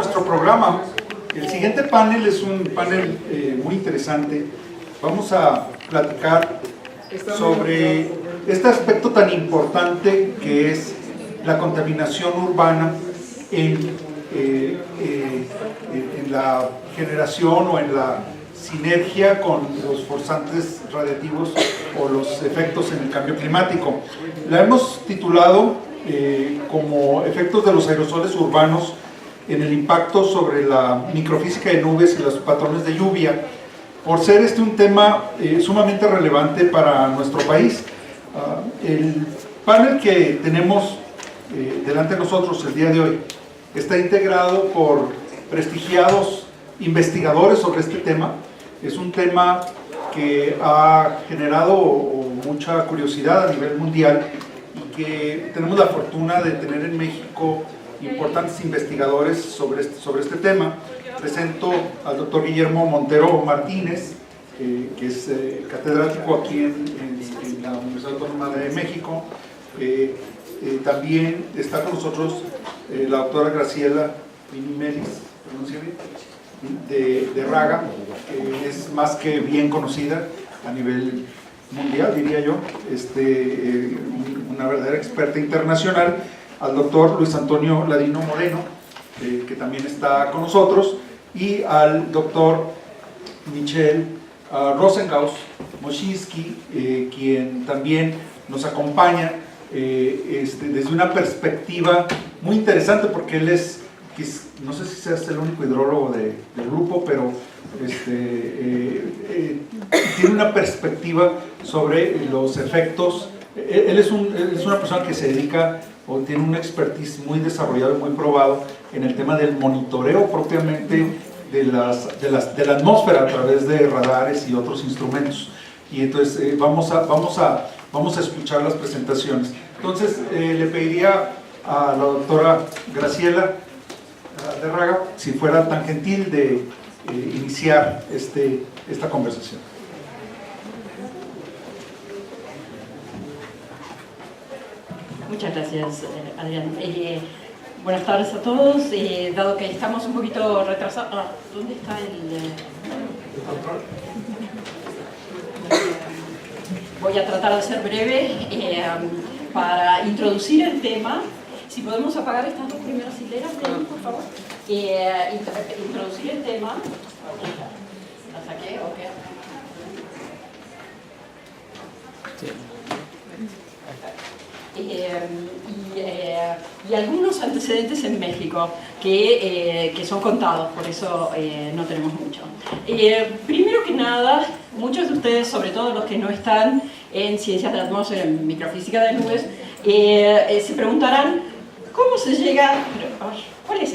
nuestro programa. El siguiente panel es un panel muy interesante. Vamos a platicar sobre este aspecto tan importante que es la contaminación urbana en la generación o en la sinergia con los forzantes radiactivos o los efectos en el cambio climático. La hemos titulado como efectos de los aerosoles urbanos en el impacto sobre la microfísica de nubes y los patrones de lluvia, por ser un tema sumamente relevante para nuestro país. El panel que tenemos delante de nosotros el día de hoy está integrado por prestigiados investigadores sobre este tema. Es un tema que ha generado mucha curiosidad a nivel mundial y que tenemos la fortuna de tener en México importantes investigadores sobre este tema. Presento al doctor Guillermo Montero Martínez, que es catedrático aquí en la Universidad Autónoma de México. También está con nosotros la doctora Graciela Minimelis, de Raga, que es más que bien conocida a nivel mundial, diría yo, una verdadera experta internacional. Al doctor Luis Antonio Ladino Moreno, que también está con nosotros, y al doctor Michel Rosengaus Moschinsky, quien también nos acompaña desde una perspectiva muy interesante, porque él no sé si sea el único hidrólogo del grupo, pero tiene una perspectiva sobre los efectos. Él es una persona que se dedica o tiene un expertise muy desarrollado y muy probado en el tema del monitoreo propiamente de la atmósfera a través de radares y otros instrumentos. Y entonces vamos a escuchar las presentaciones. Entonces le pediría a la doctora Graciela de Raga si fuera tan gentil de iniciar esta conversación. Muchas gracias, Adrián. Buenas tardes a todos. Dado que estamos un poquito retrasados... ¿Dónde está el...? Voy a tratar de ser breve para introducir el tema. Si podemos apagar estas dos primeras hileras, por favor. Introducir el tema. ¿La saqué? Ok. Sí. Y algunos antecedentes en México que son contados, por eso no tenemos mucho. Primero que nada, muchos de ustedes, sobre todo los que no están en ciencias de la atmósfera, en microfísica de nubes, se preguntarán cómo se llega, ¿cuál es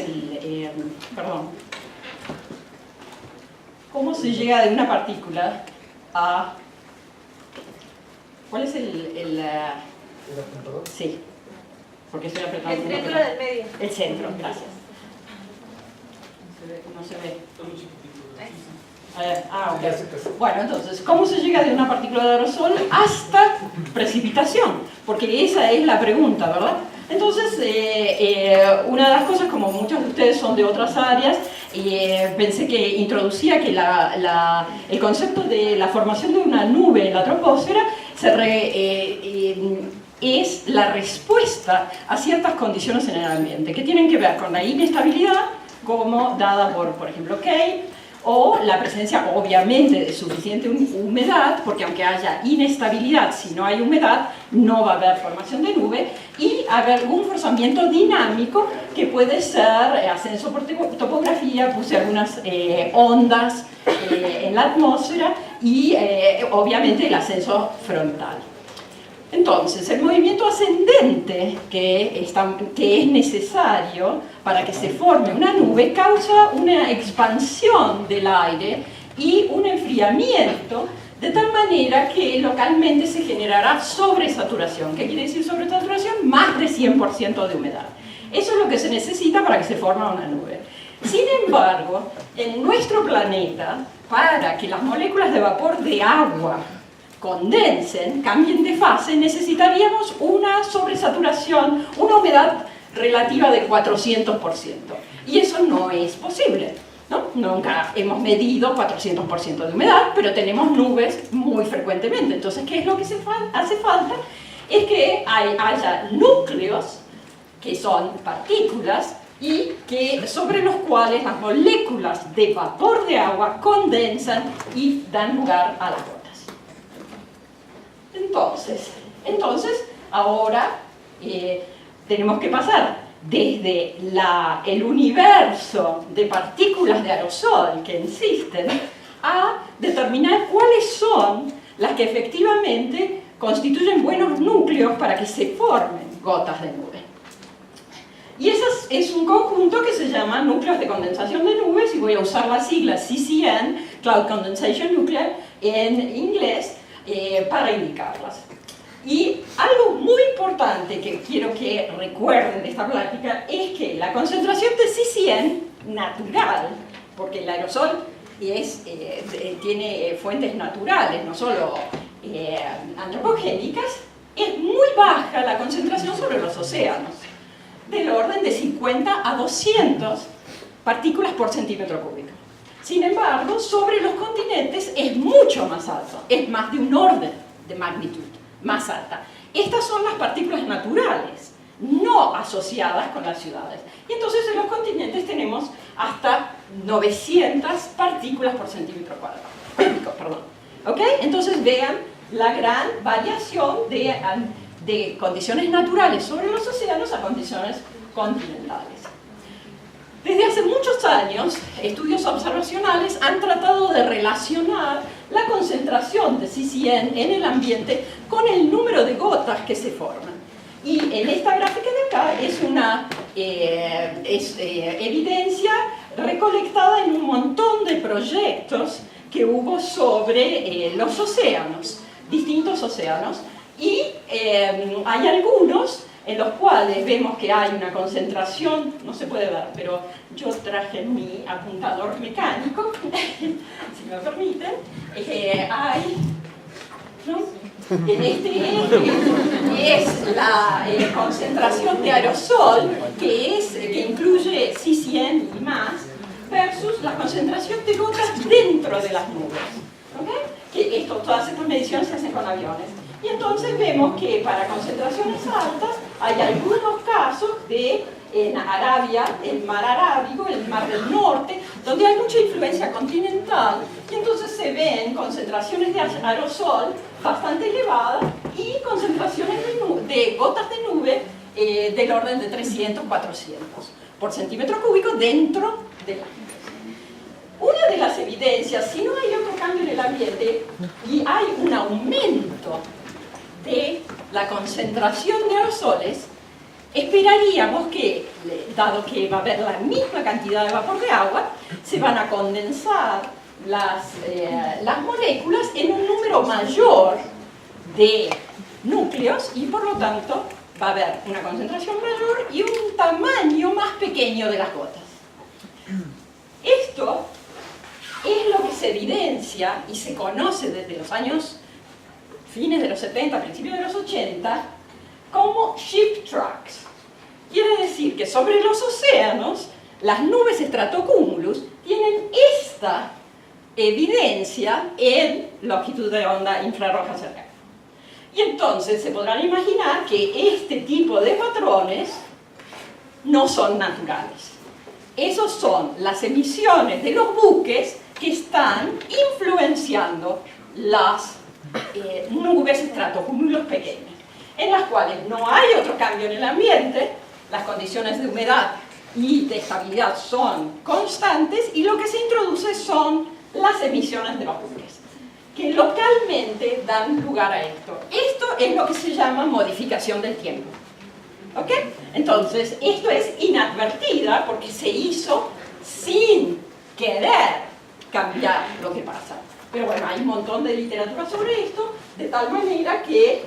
cómo se llega de una partícula a, ¿cuál es sí, porque estoy apretando. El centro del medio. El centro, gracias. No se ve. Ok. Bueno, entonces, ¿cómo se llega de una partícula de aerosol hasta precipitación? Porque esa es la pregunta, ¿verdad? Entonces, una de las cosas, como muchos de ustedes son de otras áreas, pensé que introducía que el concepto de la formación de una nube en la troposfera es la respuesta a ciertas condiciones en el ambiente que tienen que ver con la inestabilidad, como dada por ejemplo, Kate, o la presencia, obviamente, de suficiente humedad, porque aunque haya inestabilidad, si no hay humedad, no va a haber formación de nube, y algún forzamiento dinámico, que puede ser ascenso por topografía, puse algunas ondas en la atmósfera, y obviamente el ascenso frontal. Entonces, el movimiento ascendente que es necesario para que se forme una nube causa una expansión del aire y un enfriamiento, de tal manera que localmente se generará sobresaturación. ¿Qué quiere decir sobresaturación? Más de 100% de humedad. Eso es lo que se necesita para que se forme una nube. Sin embargo, en nuestro planeta, para que las moléculas de vapor de agua condensen, cambien de fase, necesitaríamos una sobresaturación, una humedad relativa de 400%. Y eso no es posible, ¿no? Nunca hemos medido 400% de humedad, pero tenemos nubes muy frecuentemente. Entonces, ¿qué es lo que hace falta? Es que haya núcleos, que son partículas, y sobre los cuales las moléculas de vapor de agua condensan y dan lugar a las gotas. Entonces ahora tenemos que pasar desde el universo de partículas de aerosol que existen a determinar cuáles son las que efectivamente constituyen buenos núcleos para que se formen gotas de nube. Y ese es un conjunto que se llama núcleos de condensación de nubes, y voy a usar la sigla CCN, Cloud Condensation Nuclei, en inglés, para indicarlas. Y algo muy importante que quiero que recuerden de esta plática es que la concentración de CCN natural, porque el aerosol tiene fuentes naturales, no solo antropogénicas, es muy baja la concentración sobre los océanos, del orden de 50 a 200 partículas por centímetro cúbico. Sin embargo, sobre los continentes es mucho más alto, es más de un orden de magnitud más alta. Estas son las partículas naturales, no asociadas con las ciudades. Y entonces en los continentes tenemos hasta 900 partículas por centímetro cúbico. ¿Ok? Entonces vean la gran variación de condiciones naturales sobre los océanos a condiciones continentales. Desde hace muchos años, estudios observacionales han tratado de relacionar la concentración de CCN en el ambiente con el número de gotas que se forman. Y en esta gráfica de acá es una evidencia recolectada en un montón de proyectos que hubo sobre los océanos, distintos océanos, y hay algunos en los cuales vemos que hay una concentración, no se puede ver, pero yo traje mi apuntador mecánico, si me permiten, ¿no? En es la concentración de aerosol, que incluye CCN y más, versus la concentración de gotas dentro de las nubes. ¿Okay? Todas estas mediciones se hacen con aviones. Y entonces vemos que para concentraciones altas hay algunos casos en Arabia, el mar Arábigo, el mar del norte, donde hay mucha influencia continental, y entonces se ven concentraciones de aerosol bastante elevadas y concentraciones de gotas de nube del orden de 300, 400 por centímetro cúbico dentro de las nubes. Una de las evidencias, si no hay otro cambio en el ambiente y hay un aumento de la concentración de aerosoles, esperaríamos que, dado que va a haber la misma cantidad de vapor de agua, se van a condensar las moléculas en un número mayor de núcleos, y por lo tanto va a haber una concentración mayor y un tamaño más pequeño de las gotas. Esto es lo que se evidencia y se conoce desde los años fines de los 70, principios de los 80, como ship tracks. Quiere decir que sobre los océanos, las nubes stratocumulus tienen esta evidencia en longitud de onda infrarroja cercana. Y entonces se podrán imaginar que este tipo de patrones no son naturales. Esos son las emisiones de los buques que están influenciando las nubes stratocumulus pequeñas, en las cuales no hay otro cambio en el ambiente, las condiciones de humedad y de estabilidad son constantes, y lo que se introduce son las emisiones de los buques, que localmente dan lugar a esto. Esto es lo que se llama modificación del tiempo. ¿Ok? Entonces, esto es inadvertida porque se hizo sin querer cambiar lo que pasa. Pero bueno, hay un montón de literatura sobre esto, de tal manera que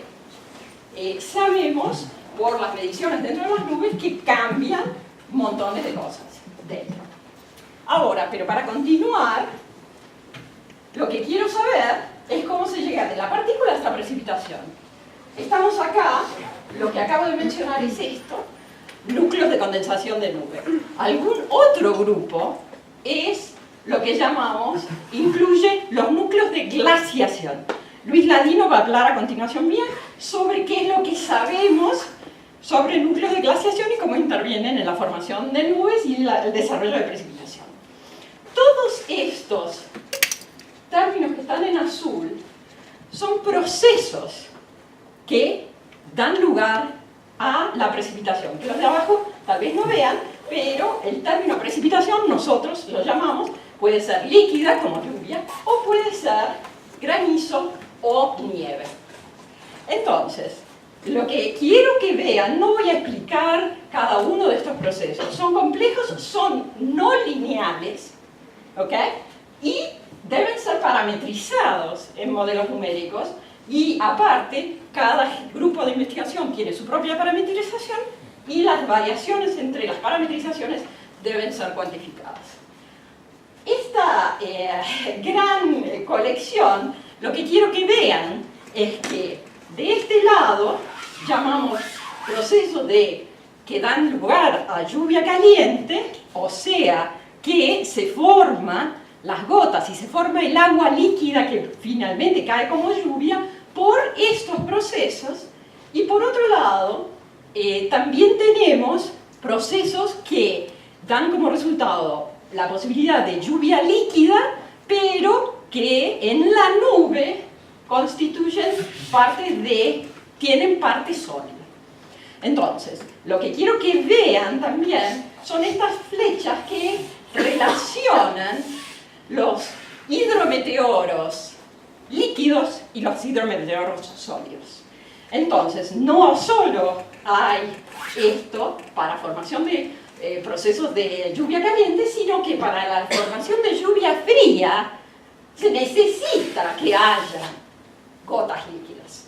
sabemos por las mediciones dentro de las nubes que cambian montones de cosas dentro. Ahora, pero para continuar, lo que quiero saber es cómo se llega de la partícula a esta precipitación. Estamos acá, lo que acabo de mencionar es esto, núcleos de condensación de nube. Algún otro grupo es lo que llamamos, incluye los núcleos de glaciación. Luis Ladino va a hablar a continuación mía sobre qué es lo que sabemos sobre núcleos de glaciación y cómo intervienen en la formación de nubes y el desarrollo de precipitación. Todos estos términos que están en azul son procesos que dan lugar a la precipitación, que los de abajo tal vez no vean, pero el término precipitación nosotros lo llamamos, puede ser líquida como lluvia o puede ser granizo o nieve. Entonces, lo que quiero que vean, no voy a explicar cada uno de estos procesos, son complejos, son no lineales, ¿ok? Y deben ser parametrizados en modelos numéricos y aparte, cada grupo de investigación tiene su propia parametrización y las variaciones entre las parametrizaciones deben ser cuantificadas. Esta gran colección, lo que quiero que vean es que de este lado llamamos procesos que dan lugar a lluvia caliente, o sea, que se forman las gotas y se forma el agua líquida que finalmente cae como lluvia por estos procesos. Y por otro lado, también tenemos procesos que dan como resultado la posibilidad de lluvia líquida, pero que en la nube constituyen tienen parte sólida. Entonces, lo que quiero que vean también son estas flechas que relacionan los hidrometeoros líquidos y los hidrometeoros sólidos. Entonces, no solo hay esto para formación de procesos de lluvia caliente, sino que para la formación de lluvia fría se necesita que haya gotas líquidas.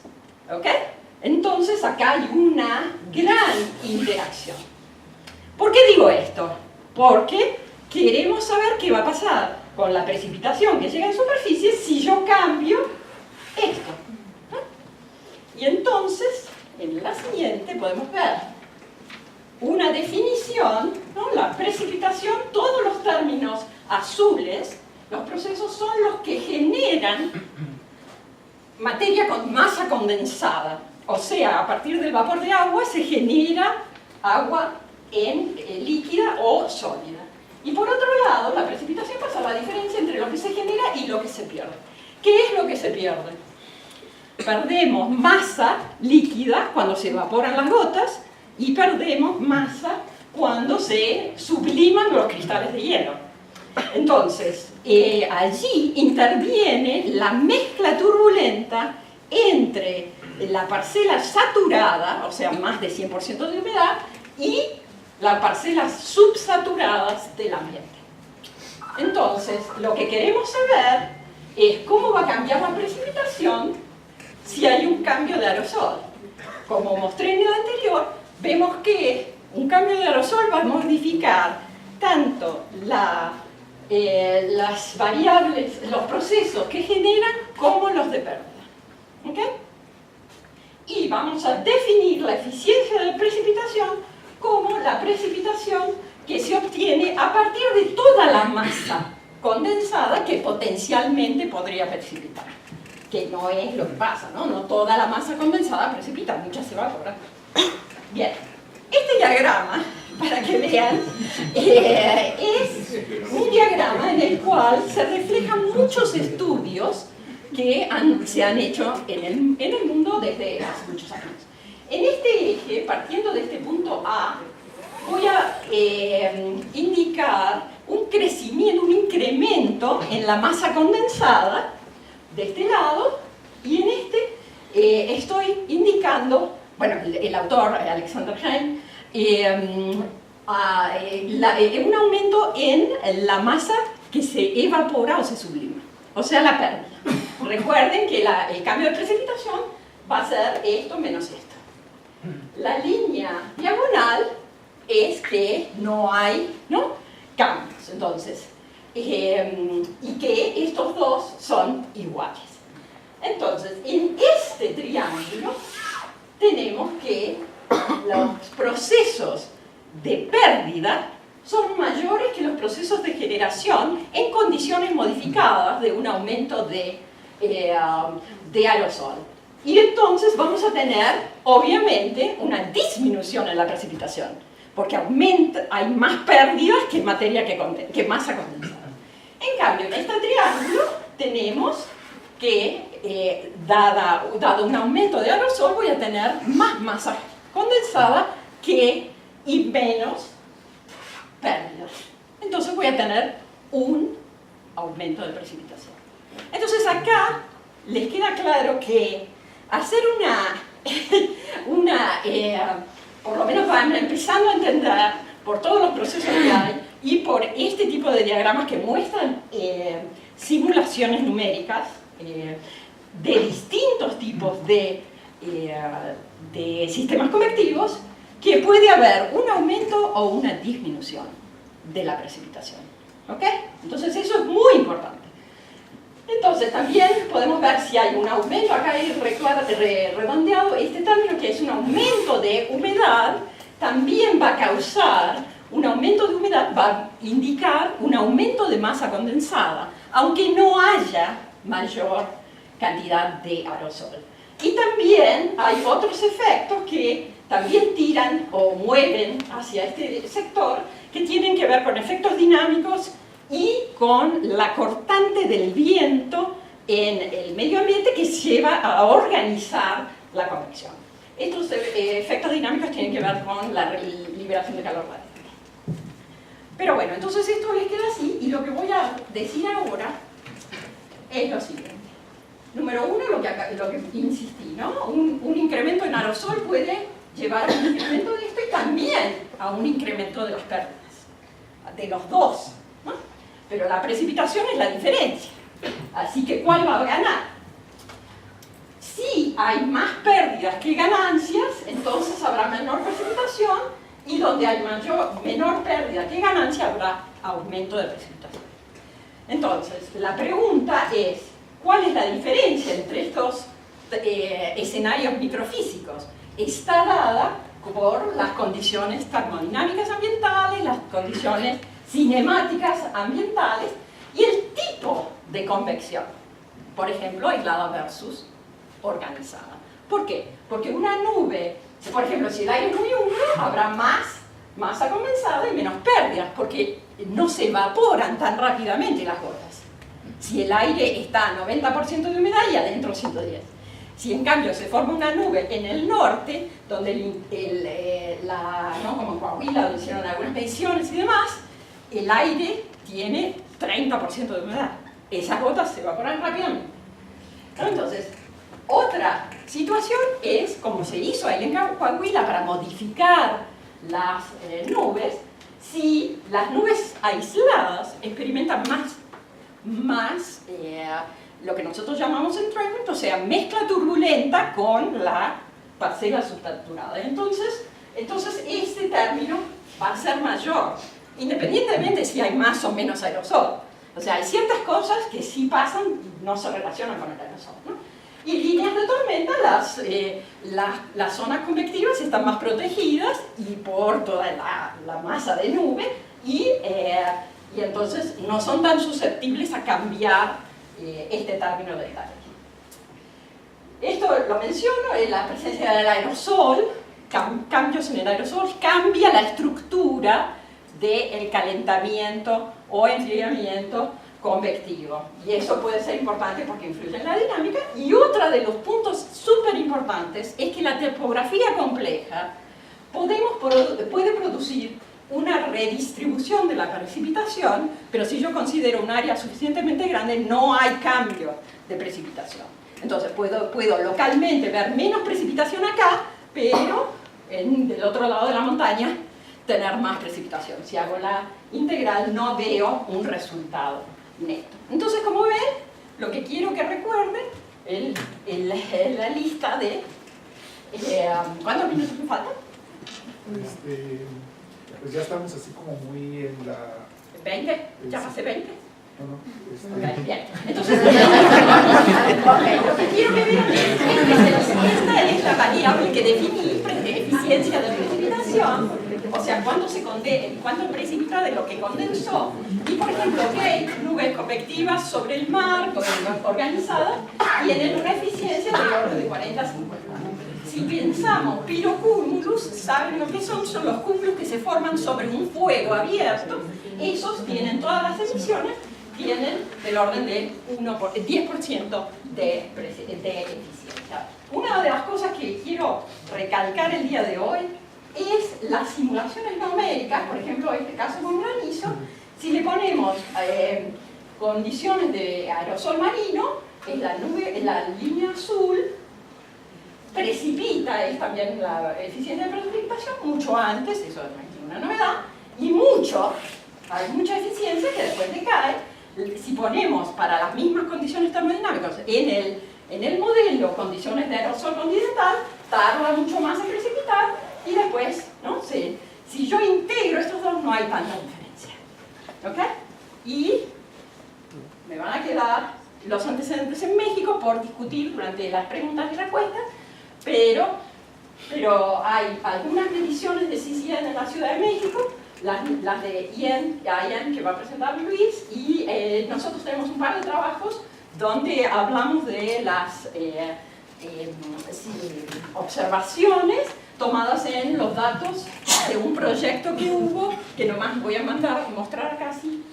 ¿Ok? Entonces, acá hay una gran interacción. ¿Por qué digo esto? Porque queremos saber qué va a pasar con la precipitación que llega en superficie si yo cambio esto. Y entonces, en la siguiente podemos ver una definición, ¿no? La precipitación, todos los términos azules, los procesos son los que generan materia con masa condensada. O sea, a partir del vapor de agua se genera agua líquida o sólida. Y por otro lado, la precipitación pasa a la diferencia entre lo que se genera y lo que se pierde. ¿Qué es lo que se pierde? Perdemos masa líquida cuando se evaporan las gotas y perdemos masa cuando se subliman los cristales de hielo. Entonces, allí interviene la mezcla turbulenta entre la parcela saturada, o sea, más de 100% de humedad, y las parcelas subsaturadas del ambiente. Entonces, lo que queremos saber es cómo va a cambiar la precipitación si hay un cambio de aerosol. Como mostré en el anterior, vemos que un cambio de aerosol va a modificar tanto las variables, los procesos que generan, como los de pérdida. ¿Ok? Y vamos a definir la eficiencia de precipitación como la precipitación que se obtiene a partir de toda la masa condensada que potencialmente podría precipitar. Que no es lo que pasa, ¿no? No toda la masa condensada precipita, mucha se evapora. Bien, este diagrama, para que vean, es un diagrama en el cual se reflejan muchos estudios que se han hecho en el mundo desde hace muchos años. En este eje, partiendo de este punto A, voy a indicar un crecimiento, un incremento en la masa condensada de este lado, y en este estoy indicando, bueno, el autor, Alexander Hein, un aumento en la masa que se evapora o se sublima, o sea, la pérdida. Recuerden que el cambio de precipitación va a ser esto menos esto. La línea diagonal es que no hay, ¿no?, cambios, entonces, y que estos dos son iguales. Entonces, en este triángulo tenemos que los procesos de pérdida son mayores que los procesos de generación en condiciones modificadas de un aumento de aerosol. Y entonces vamos a tener, obviamente, una disminución en la precipitación, porque hay más pérdidas que masa condensada. En cambio, en este triángulo tenemos que, dado un aumento de aerosol, voy a tener más masa condensada y menos pérdidas. Entonces voy a tener un aumento de precipitación. Entonces acá les queda claro que hacer por lo menos van empezando a entender por todos los procesos que hay y por este tipo de diagramas que muestran simulaciones numéricas de distintos tipos de sistemas convectivos, que puede haber un aumento o una disminución de la precipitación. ¿Ok? Entonces eso es muy importante. Entonces también podemos ver si hay un aumento, acá hay redondeado este término, que es un aumento de humedad, también va a causar un aumento de humedad, va a indicar un aumento de masa condensada, aunque no haya mayor cantidad de aerosol. Y también hay otros efectos que también tiran o mueven hacia este sector, que tienen que ver con efectos dinámicos y con la cortante del viento en el medio ambiente, que lleva a organizar la convección. Estos efectos dinámicos tienen que ver con la liberación de calor radiante. Pero bueno, entonces esto les queda así, y lo que voy a decir ahora es lo siguiente. Número uno, lo que insistí, ¿no? Un incremento en aerosol puede llevar a un incremento de esto y también a un incremento de las pérdidas, de los dos, ¿no? Pero la precipitación es la diferencia. Así que, ¿cuál va a ganar? Si hay más pérdidas que ganancias, entonces habrá menor precipitación, y donde hay menor pérdida que ganancia, habrá aumento de precipitación. Entonces, la pregunta es, ¿cuál es la diferencia entre estos escenarios microfísicos? Está dada por las condiciones termodinámicas ambientales, las condiciones cinemáticas ambientales y el tipo de convección. Por ejemplo, aislada versus organizada. ¿Por qué? Porque una nube, por ejemplo, si el aire es muy húmedo, habrá más masa condensada y menos pérdidas, porque no se evaporan tan rápidamente las gotas. Si el aire está a 90% de humedad y adentro 110. Si en cambio se forma una nube en el norte, donde ¿no? como en Coahuila, donde hicieron algunas mediciones y demás, el aire tiene 30% de humedad. Esas gotas se evaporan rápidamente. Entonces, otra situación es, como se hizo ahí en Coahuila para modificar las nubes, si las nubes aisladas experimentan más lo que nosotros llamamos entrainment, o sea, mezcla turbulenta con la parcela subsaturada. Entonces este término va a ser mayor, independientemente si hay más o menos aerosol. O sea, hay ciertas cosas que sí pasan y no se relacionan con el aerosol, ¿no? Y líneas de tormenta, las zonas convectivas están más protegidas y por toda la masa de nube, y entonces no son tan susceptibles a cambiar este término de detalle. Esto lo menciono, en la presencia del aerosol, cambios en el aerosol, cambia la estructura del calentamiento o enfriamiento convectivo. Y eso puede ser importante porque influye en la dinámica. Y otro de los puntos súper importantes es que la topografía compleja puede producir una redistribución de la precipitación, pero si yo considero un área suficientemente grande, no hay cambio de precipitación. Entonces puedo localmente ver menos precipitación acá, pero del otro lado de la montaña tener más precipitación. Si hago la integral no veo un resultado neto. Entonces, como ven, lo que quiero que recuerden es la lista de... ¿cuántos minutos me faltan? Pues ya estamos así como muy en la... ¿20? ¿Ya pasé 20? No, Okay, bien. Entonces, okay, lo que quiero que vean es que esta es la variable que definí, eficiencia de precipitación, o sea, cuánto precipita de lo que condensó. Y por ejemplo, nubes convectivas sobre el mar, organizadas, tienen una eficiencia del orden de 40 a 50. Si pensamos pirocúmulus, ¿saben lo que son? Son los cúmulos que se forman sobre un fuego abierto. Esos tienen todas las emisiones, tienen del orden de 10% de eficiencia. Una de las cosas que quiero recalcar el día de hoy es las simulaciones numéricas, por ejemplo, en este caso con granizo. Si le ponemos condiciones de aerosol marino, es la línea azul, precipita, es también la eficiencia de precipitación, mucho antes, eso no es una novedad, y hay mucha eficiencia que después decae. Si ponemos para las mismas condiciones termodinámicas en el modelo condiciones de aerosol continental, tarda mucho más en precipitar y después, ¿no? Si yo integro estos dos no hay tanta diferencia. ¿Ok? Y me van a quedar los antecedentes en México por discutir durante las preguntas y respuestas, pero hay algunas mediciones de CCN en la Ciudad de México, las de IAN que va a presentar Luis, y nosotros tenemos un par de trabajos donde hablamos de las observaciones tomadas en los datos de un proyecto que hubo, que nomás voy a mostrar casi,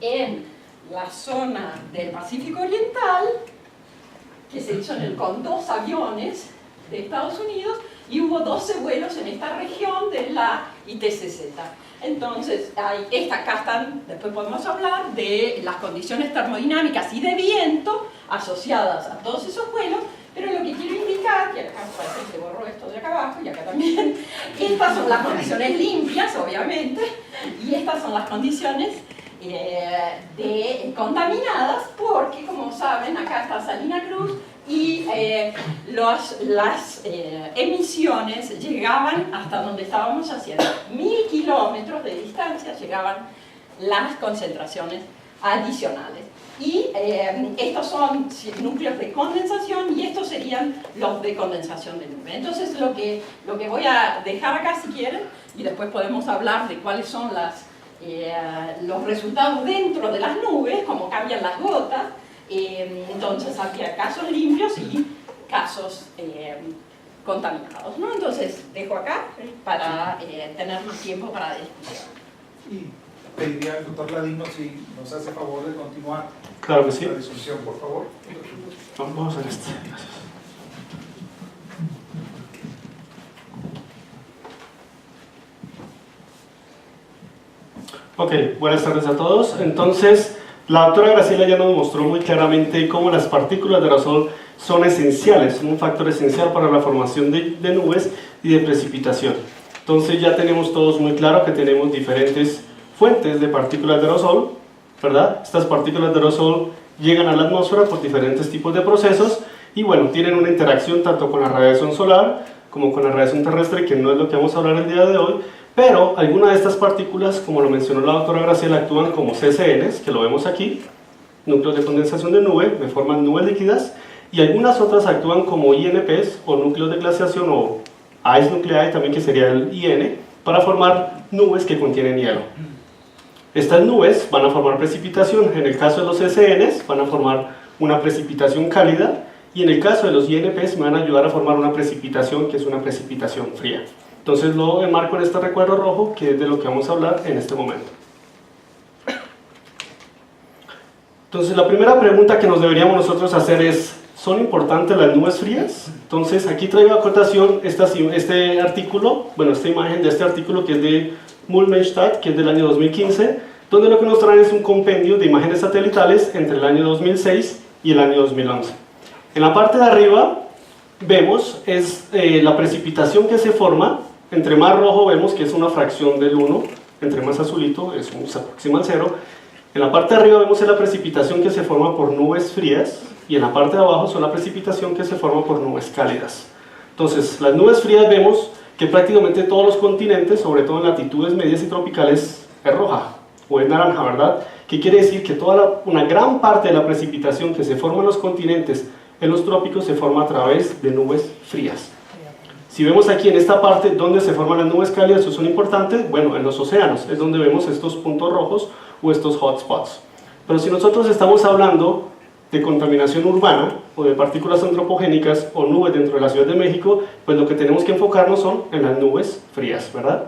en la zona del Pacífico Oriental, que se hizo con 2 aviones de Estados Unidos, y hubo 12 vuelos en esta región de la ITCZ. Entonces, acá están, después podemos hablar de las condiciones termodinámicas y de viento asociadas a todos esos vuelos, pero lo que quiero indicar, que acá parece que se borró esto de acá abajo y acá también, estas son las condiciones limpias, obviamente, y estas son las condiciones contaminadas, porque como saben, acá está Salina Cruz, y las emisiones llegaban hasta donde estábamos haciendo 1000 kilómetros de distancia, llegaban las concentraciones adicionales. Y estos son núcleos de condensación y estos serían los de condensación de nube. Entonces lo que voy a dejar acá si quieren, y después podemos hablar de cuáles son los resultados dentro de las nubes, cómo cambian las gotas. Entonces había casos limpios y casos contaminados, ¿no? Entonces dejo acá para tener más tiempo para discusión. Y pediría al doctor Ladino si nos hace favor de continuar. Claro que sí. La discusión, por favor. Vamos a este. Gracias. Ok, buenas tardes a todos. Entonces, la doctora Graciela ya nos mostró muy claramente cómo las partículas de aerosol son esenciales, son un factor esencial para la formación de nubes y de precipitación. Entonces ya tenemos todos muy claro que tenemos diferentes fuentes de partículas de aerosol, ¿verdad? Estas partículas de aerosol llegan a la atmósfera por diferentes tipos de procesos y bueno, tienen una interacción tanto con la radiación solar como con la radiación terrestre, que no es lo que vamos a hablar el día de hoy, pero algunas de estas partículas, como lo mencionó la doctora Graciela, actúan como CCNs, que lo vemos aquí, núcleos de condensación de nube, me forman nubes líquidas, y algunas otras actúan como INPs, o núcleos de glaciación, o ice nuclei, también que sería el IN, para formar nubes que contienen hielo. Estas nubes van a formar precipitación, en el caso de los CCNs van a formar una precipitación cálida, y en el caso de los INPs me van a ayudar a formar una precipitación que es una precipitación fría. Entonces lo enmarco en este recuadro rojo, que es de lo que vamos a hablar en este momento. Entonces la primera pregunta que nos deberíamos nosotros hacer es, ¿son importantes las nubes frías? Entonces aquí traigo a cotación este artículo, bueno, esta imagen de este artículo que es de Mulmenstadt, que es del año 2015, donde lo que nos traen es un compendio de imágenes satelitales entre el año 2006 y el año 2011. En la parte de arriba vemos la precipitación que se forma. Entre más rojo vemos que es una fracción del 1, entre más azulito se aproxima al 0. En la parte de arriba vemos la precipitación que se forma por nubes frías y en la parte de abajo son la precipitación que se forma por nubes cálidas. Entonces, las nubes frías vemos que prácticamente todos los continentes, sobre todo en latitudes medias y tropicales, es roja o es naranja, ¿verdad? ¿Qué quiere decir? Que una gran parte de la precipitación que se forma en los continentes, en los trópicos, se forma a través de nubes frías. Si vemos aquí en esta parte donde se forman las nubes cálidas, eso son importantes, bueno, en los océanos es donde vemos estos puntos rojos o estos hotspots. Pero si nosotros estamos hablando de contaminación urbana o de partículas antropogénicas o nubes dentro de la Ciudad de México, pues lo que tenemos que enfocarnos son en las nubes frías, ¿verdad?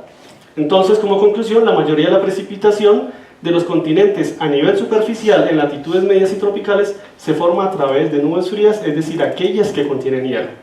Entonces, como conclusión, la mayoría de la precipitación de los continentes a nivel superficial en latitudes medias y tropicales se forma a través de nubes frías, es decir, aquellas que contienen hielo.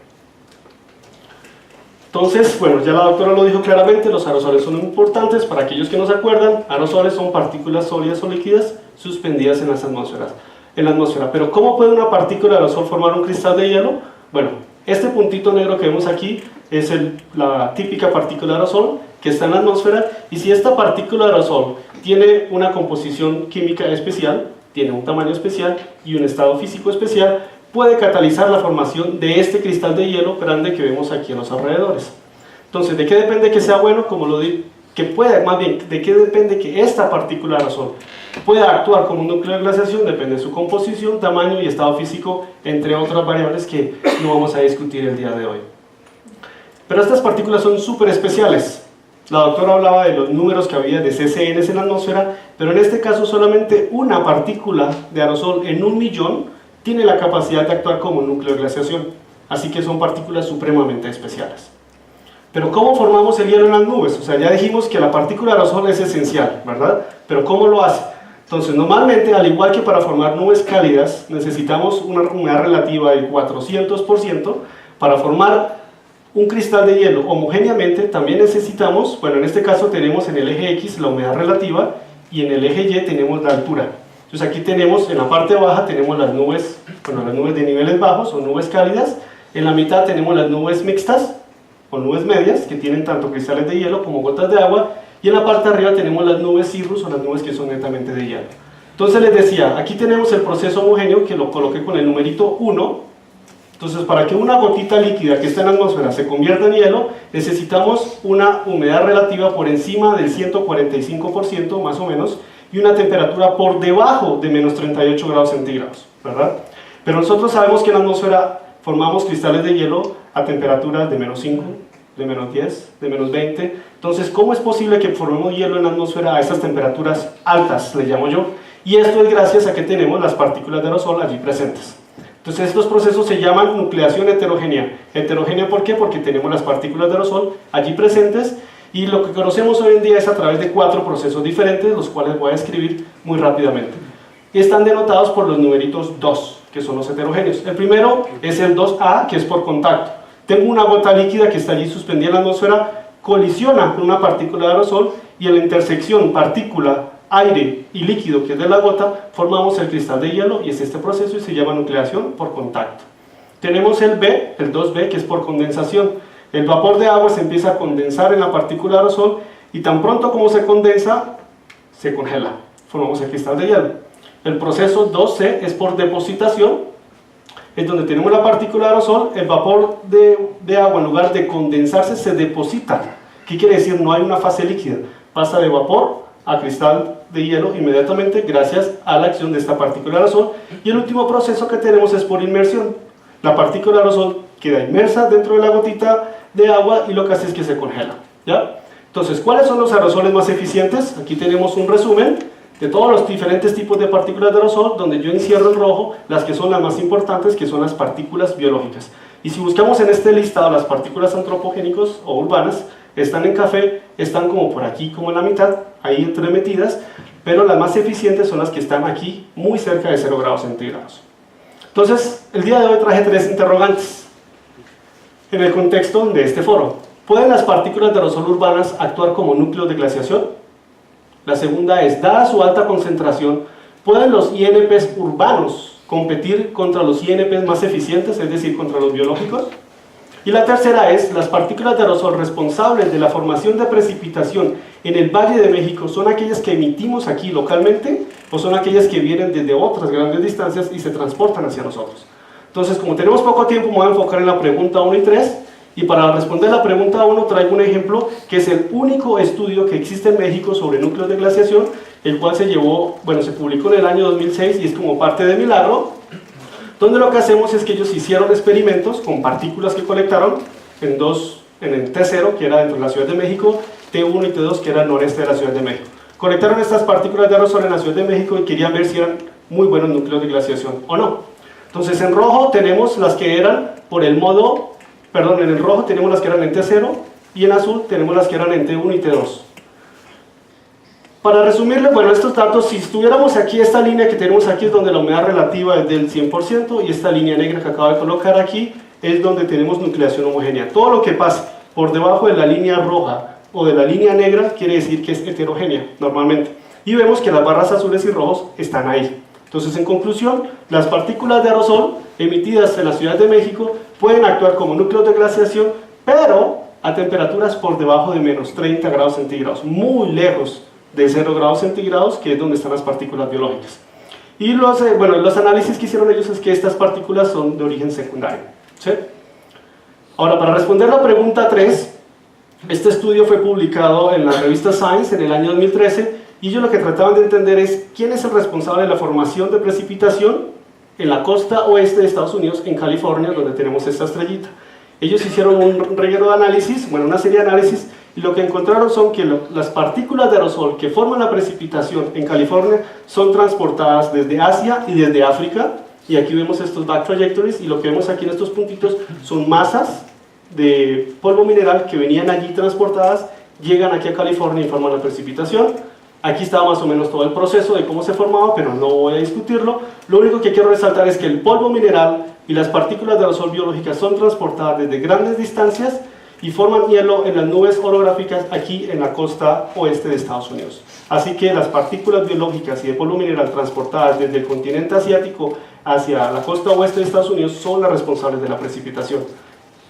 Entonces, bueno, ya la doctora lo dijo claramente, los aerosoles son importantes. Para aquellos que no se acuerdan, aerosoles son partículas sólidas o líquidas suspendidas en las atmósferas. En la atmósfera. Pero ¿cómo puede una partícula de aerosol formar un cristal de hielo? Bueno, este puntito negro que vemos aquí es la típica partícula de aerosol que está en la atmósfera, y si esta partícula de aerosol tiene una composición química especial, tiene un tamaño especial y un estado físico especial, puede catalizar la formación de este cristal de hielo grande que vemos aquí en los alrededores. Entonces, ¿de qué depende que sea bueno? Como lo digo, ¿de qué depende que esta partícula de aerosol pueda actuar como un núcleo de glaciación? Depende de su composición, tamaño y estado físico, entre otras variables que no vamos a discutir el día de hoy. Pero estas partículas son súper especiales. La doctora hablaba de los números que había de CCNs en la atmósfera, pero en este caso solamente una partícula de aerosol en 1.000.000 tiene la capacidad de actuar como un núcleo de glaciación. Así que son partículas supremamente especiales. Pero ¿cómo formamos el hielo en las nubes? O sea, ya dijimos que la partícula de aerosol es esencial, ¿verdad? Pero ¿cómo lo hace? Entonces, normalmente, al igual que para formar nubes cálidas, necesitamos una humedad relativa del 400%. Para formar un cristal de hielo homogéneamente, también necesitamos, bueno, en este caso tenemos en el eje X la humedad relativa y en el eje Y tenemos la altura. Entonces aquí tenemos, en la parte baja tenemos las nubes, bueno, las nubes de niveles bajos o nubes cálidas, en la mitad tenemos las nubes mixtas o nubes medias, que tienen tanto cristales de hielo como gotas de agua, y en la parte de arriba tenemos las nubes cirrus o las nubes que son netamente de hielo. Entonces les decía, aquí tenemos el proceso homogéneo que lo coloqué con el numerito 1. Entonces, para que una gotita líquida que está en la atmósfera se convierta en hielo, necesitamos una humedad relativa por encima del 145% más o menos, y una temperatura por debajo de menos 38 grados centígrados, ¿verdad? Pero nosotros sabemos que en la atmósfera formamos cristales de hielo a temperaturas de menos 5, de menos 10, de menos 20. Entonces, ¿cómo es posible que formemos hielo en la atmósfera a estas temperaturas altas, le llamo yo? Y esto es gracias a que tenemos las partículas de aerosol allí presentes. Entonces estos procesos se llaman nucleación heterogénea. ¿Heterogénea por qué? Porque tenemos las partículas de aerosol allí presentes, y lo que conocemos hoy en día es a través de 4 procesos diferentes, los cuales voy a describir muy rápidamente. Y están denotados por los numeritos 2, que son los heterogéneos. El primero es el 2A, que es por contacto. Tengo una gota líquida que está allí suspendida en la atmósfera, colisiona con una partícula de aerosol, y en la intersección partícula, aire y líquido, que es de la gota, formamos el cristal de hielo, y es este proceso y se llama nucleación por contacto. Tenemos el B, el 2B, que es por condensación. El vapor de agua se empieza a condensar en la partícula de aerosol, y tan pronto como se condensa, se congela, formamos el cristal de hielo. El proceso 2C es por depositación, es donde tenemos la partícula de aerosol, el vapor de agua en lugar de condensarse se deposita. ¿Qué quiere decir? No hay una fase líquida, pasa de vapor a cristal de hielo inmediatamente gracias a la acción de esta partícula de aerosol. Y el último proceso que tenemos es por inmersión. La partícula de aerosol queda inmersa dentro de la gotita de agua y lo que hace es que se congela, ¿ya? Entonces, ¿cuáles son los aerosoles más eficientes? Aquí tenemos un resumen de todos los diferentes tipos de partículas de aerosol, donde yo encierro en rojo las que son las más importantes, que son las partículas biológicas. Y si buscamos en este listado las partículas antropogénicas o urbanas, están en café, están como por aquí, como en la mitad, ahí entremetidas, pero las más eficientes son las que están aquí, muy cerca de 0 grados centígrados. Entonces, el día de hoy traje 3 interrogantes en el contexto de este foro. ¿Pueden las partículas de aerosol urbanas actuar como núcleos de glaciación? La segunda es, dada su alta concentración, ¿pueden los INPs urbanos competir contra los INPs más eficientes, es decir, contra los biológicos? Y la tercera es, ¿las partículas de aerosol responsables de la formación de precipitación en el Valle de México son aquellas que emitimos aquí localmente o son aquellas que vienen desde otras grandes distancias y se transportan hacia nosotros? Entonces, como tenemos poco tiempo, me voy a enfocar en la pregunta 1 y 3, y para responder la pregunta 1 traigo un ejemplo que es el único estudio que existe en México sobre núcleos de glaciación, el cual se publicó en el año 2006 y es como parte de Milagro, donde lo que hacemos es que ellos hicieron experimentos con partículas que colectaron en 2 en el T0, que era dentro de la Ciudad de México, T1 y T2, que era el noreste de la Ciudad de México. Conectaron estas partículas de aerosol en la Ciudad de México y querían ver si eran muy buenos núcleos de glaciación o no. Entonces en rojo tenemos las que eran por el modo, perdón, en el rojo tenemos las que eran en T0 y en azul tenemos las que eran en T1 y T2. Para resumirles, bueno, estos datos, si estuviéramos aquí, esta línea que tenemos aquí es donde la humedad relativa es del 100% y esta línea negra que acabo de colocar aquí es donde tenemos nucleación homogénea. Todo lo que pase por debajo de la línea roja o de la línea negra quiere decir que es heterogénea normalmente. Y vemos que las barras azules y rojos están ahí. Entonces, en conclusión, las partículas de aerosol emitidas en la Ciudad de México pueden actuar como núcleos de glaciación, pero a temperaturas por debajo de menos 30 grados centígrados, muy lejos de 0 grados centígrados, que es donde están las partículas biológicas. Y los análisis que hicieron ellos es que estas partículas son de origen secundario, ¿sí? Ahora, para responder la pregunta 3, este estudio fue publicado en la revista Science en el año 2013, y ellos lo que trataban de entender es quién es el responsable de la formación de precipitación en la costa oeste de Estados Unidos, en California, donde tenemos esta estrellita. Ellos hicieron un reguero de análisis, bueno, una serie de análisis, y lo que encontraron son que las partículas de aerosol que forman la precipitación en California son transportadas desde Asia y desde África, y aquí vemos estos back trajectories, y lo que vemos aquí en estos puntitos son masas de polvo mineral que venían allí transportadas, llegan aquí a California y forman la precipitación. Aquí está más o menos todo el proceso de cómo se formaba, pero no voy a discutirlo. Lo único que quiero resaltar es que el polvo mineral y las partículas de aerosol biológicas son transportadas desde grandes distancias y forman hielo en las nubes orográficas aquí en la costa oeste de Estados Unidos. Así que las partículas biológicas y de polvo mineral transportadas desde el continente asiático hacia la costa oeste de Estados Unidos son las responsables de la precipitación.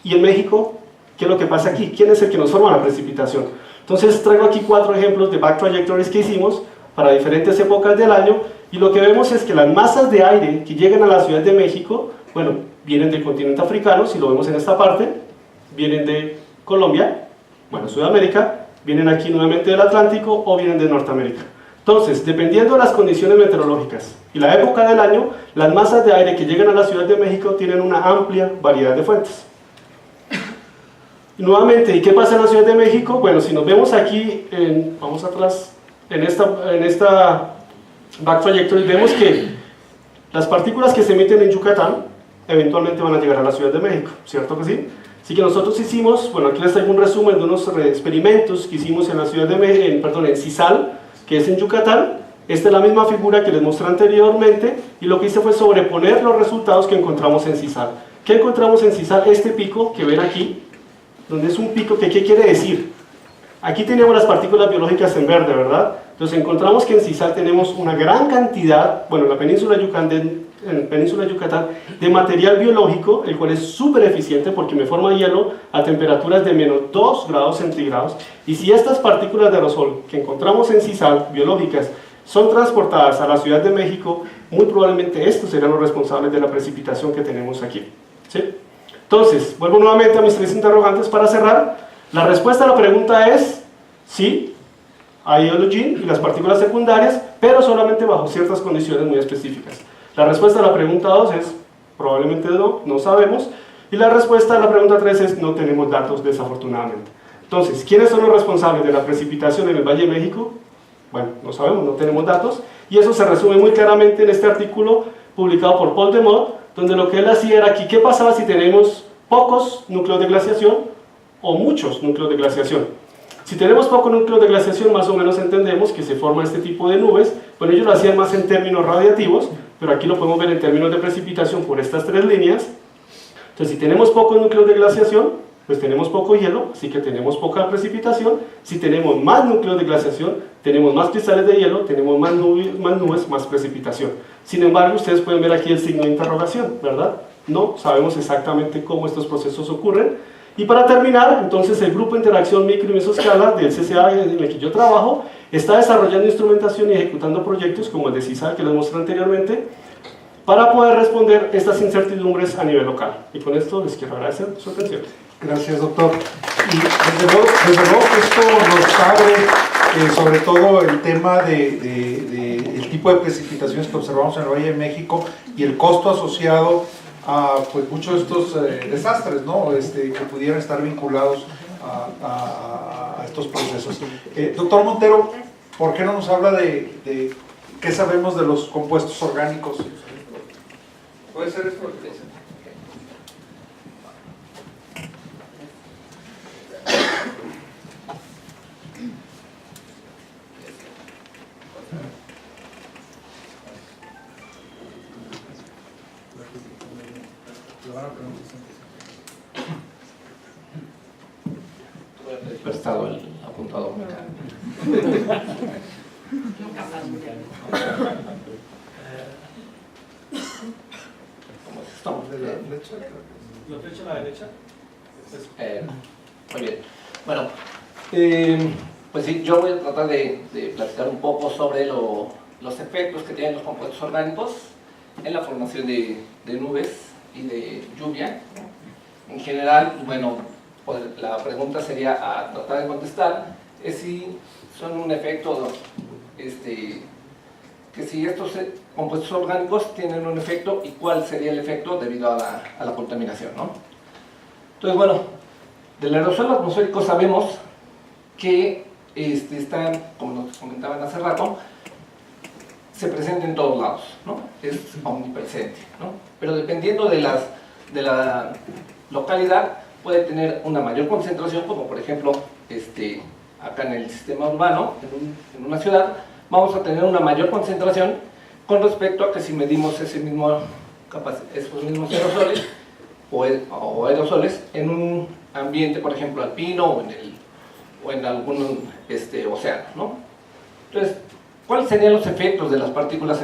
Y en México, ¿qué es lo que pasa aquí? ¿Quién es el que nos forma la precipitación? Entonces traigo aquí 4 ejemplos de back trajectories que hicimos para diferentes épocas del año, y lo que vemos es que las masas de aire que llegan a la Ciudad de México, bueno, vienen del continente africano, si lo vemos en esta parte, vienen de Colombia, bueno, Sudamérica, vienen aquí nuevamente del Atlántico o vienen de Norteamérica. Entonces, dependiendo de las condiciones meteorológicas y la época del año, las masas de aire que llegan a la Ciudad de México tienen una amplia variedad de fuentes. Y nuevamente, ¿y qué pasa en la Ciudad de México? Bueno, si nos vemos aquí, vamos atrás, en esta back trajectory, vemos que las partículas que se emiten en Yucatán eventualmente van a llegar a la Ciudad de México, ¿cierto que sí? Así que nosotros hicimos, bueno, aquí les traigo un resumen de unos experimentos que hicimos en la Ciudad de México, en Cizal, que es en Yucatán. Esta es la misma figura que les mostré anteriormente, y lo que hice fue sobreponer los resultados que encontramos en Cizal. ¿Qué encontramos en Cizal? Este pico que ven aquí, donde es un pico que, ¿qué quiere decir? Aquí tenemos las partículas biológicas en verde, ¿verdad? Entonces encontramos que en Cizal tenemos una gran cantidad, bueno, en la península de Yucatán, de material biológico, el cual es súper eficiente porque me forma hielo a temperaturas de menos 2 grados centígrados, y si estas partículas de aerosol que encontramos en Cizal, biológicas, son transportadas a la Ciudad de México, muy probablemente estos serán los responsables de la precipitación que tenemos aquí, ¿sí? Entonces, vuelvo nuevamente a mis 3 interrogantes para cerrar. La respuesta a la pregunta es sí, hay hielogene y las partículas secundarias, pero solamente bajo ciertas condiciones muy específicas. La respuesta a la pregunta 2 es probablemente no sabemos. Y la respuesta a la pregunta 3 es no tenemos datos, desafortunadamente. Entonces, ¿quiénes son los responsables de la precipitación en el Valle de México? Bueno, no sabemos, no tenemos datos. Y eso se resume muy claramente en este artículo publicado por Paul Demott, donde lo que él hacía era aquí, ¿qué pasaba si tenemos pocos núcleos de glaciación o muchos núcleos de glaciación? Si tenemos pocos núcleos de glaciación, más o menos entendemos que se forma este tipo de nubes. Bueno, ellos lo hacían más en términos radiativos, pero aquí lo podemos ver en términos de precipitación por estas 3 líneas. Entonces, si tenemos pocos núcleos de glaciación, pues tenemos poco hielo, así que tenemos poca precipitación. Si tenemos más núcleos de glaciación, tenemos más cristales de hielo, tenemos más nubes, más precipitación. Sin embargo, ustedes pueden ver aquí el signo de interrogación, ¿verdad? No sabemos exactamente cómo estos procesos ocurren. Y para terminar, entonces el grupo de interacción micro y mesoscala del CCA en el que yo trabajo está desarrollando instrumentación y ejecutando proyectos como el de CISAL que les mostré anteriormente para poder responder estas incertidumbres a nivel local. Y con esto les quiero agradecer su atención. Gracias, doctor. Y desde luego que esto nos abre sobre todo el tema el tipo de precipitaciones que observamos en el Valle de México y el costo asociado a pues, muchos de estos desastres, ¿no? Que pudieran estar vinculados a estos procesos. Doctor Montero, ¿por qué no nos habla de qué sabemos de los compuestos orgánicos? Puede ser esto. Prestado el apuntador. Nunca más. ¿Cómo estamos? De la flecha. ¿La flecha a la derecha? Muy bien. Bueno, pues sí, yo voy a tratar de platicar un poco sobre los efectos que tienen los compuestos orgánicos en la formación de nubes y de lluvia. En general, bueno, pues la pregunta sería a tratar de contestar es si son un efecto, que si estos compuestos orgánicos tienen un efecto y cuál sería el efecto debido a la contaminación, ¿no? Entonces, bueno, del aerosol atmosférico sabemos que están, como nos comentaban hace rato, se presenta en todos lados, ¿no? Es omnipresente, ¿no? Pero dependiendo de la localidad, puede tener una mayor concentración, como por ejemplo, acá en el sistema urbano, en una ciudad, vamos a tener una mayor concentración con respecto a que si medimos esos mismos aerosoles o aerosoles en un ambiente, por ejemplo, alpino o en algún océano, ¿no? Entonces, ¿cuáles serían los efectos de las partículas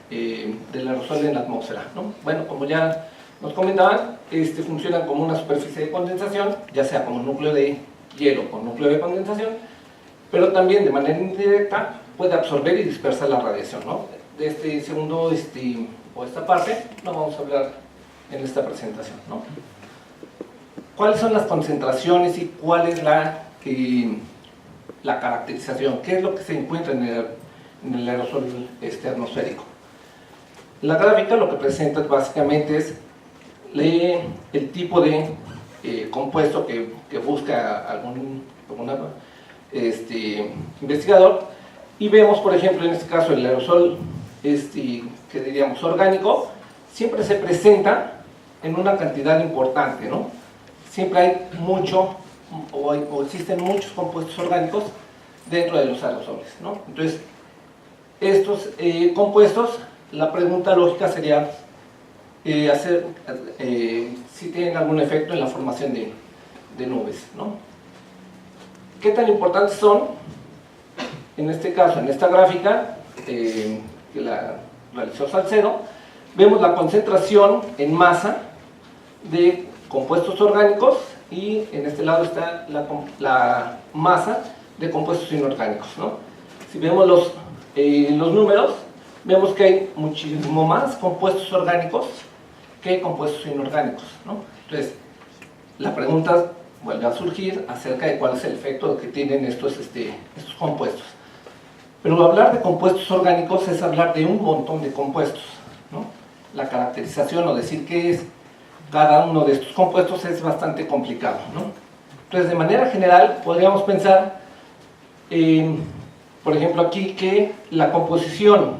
del aerosol en la atmósfera, ¿no? Bueno, como ya nos comentaban, funcionan como una superficie de condensación, ya sea como núcleo de hielo con núcleo de condensación, pero también de manera indirecta puede absorber y dispersar la radiación, ¿no? De este segundo, o esta parte, no vamos a hablar en esta presentación, ¿no? ¿Cuáles son las concentraciones y cuál es la caracterización? ¿Qué es lo que se encuentra en el aerosol atmosférico? La gráfica lo que presenta básicamente es el tipo de compuesto que busca algún investigador, y vemos, por ejemplo, en este caso el aerosol que diríamos orgánico siempre se presenta en una cantidad importante, ¿no? Siempre hay mucho o existen muchos compuestos orgánicos dentro de los aerosoles, ¿no? Entonces, estos compuestos, la pregunta lógica sería si tienen algún efecto en la formación de nubes, ¿no? ¿Qué tan importantes son? En este caso, en esta gráfica que la realizó Salcedo, vemos la concentración en masa de compuestos orgánicos y en este lado está la masa de compuestos inorgánicos, ¿no? Si vemos los números, vemos que hay muchísimo más compuestos orgánicos que compuestos inorgánicos, ¿no? Entonces, la pregunta vuelve a surgir acerca de cuál es el efecto que tienen estos compuestos. Pero hablar de compuestos orgánicos es hablar de un montón de compuestos, ¿no? La caracterización o decir qué es cada uno de estos compuestos es bastante complicado, ¿no? Entonces, de manera general, podríamos pensar, por ejemplo, aquí que la composición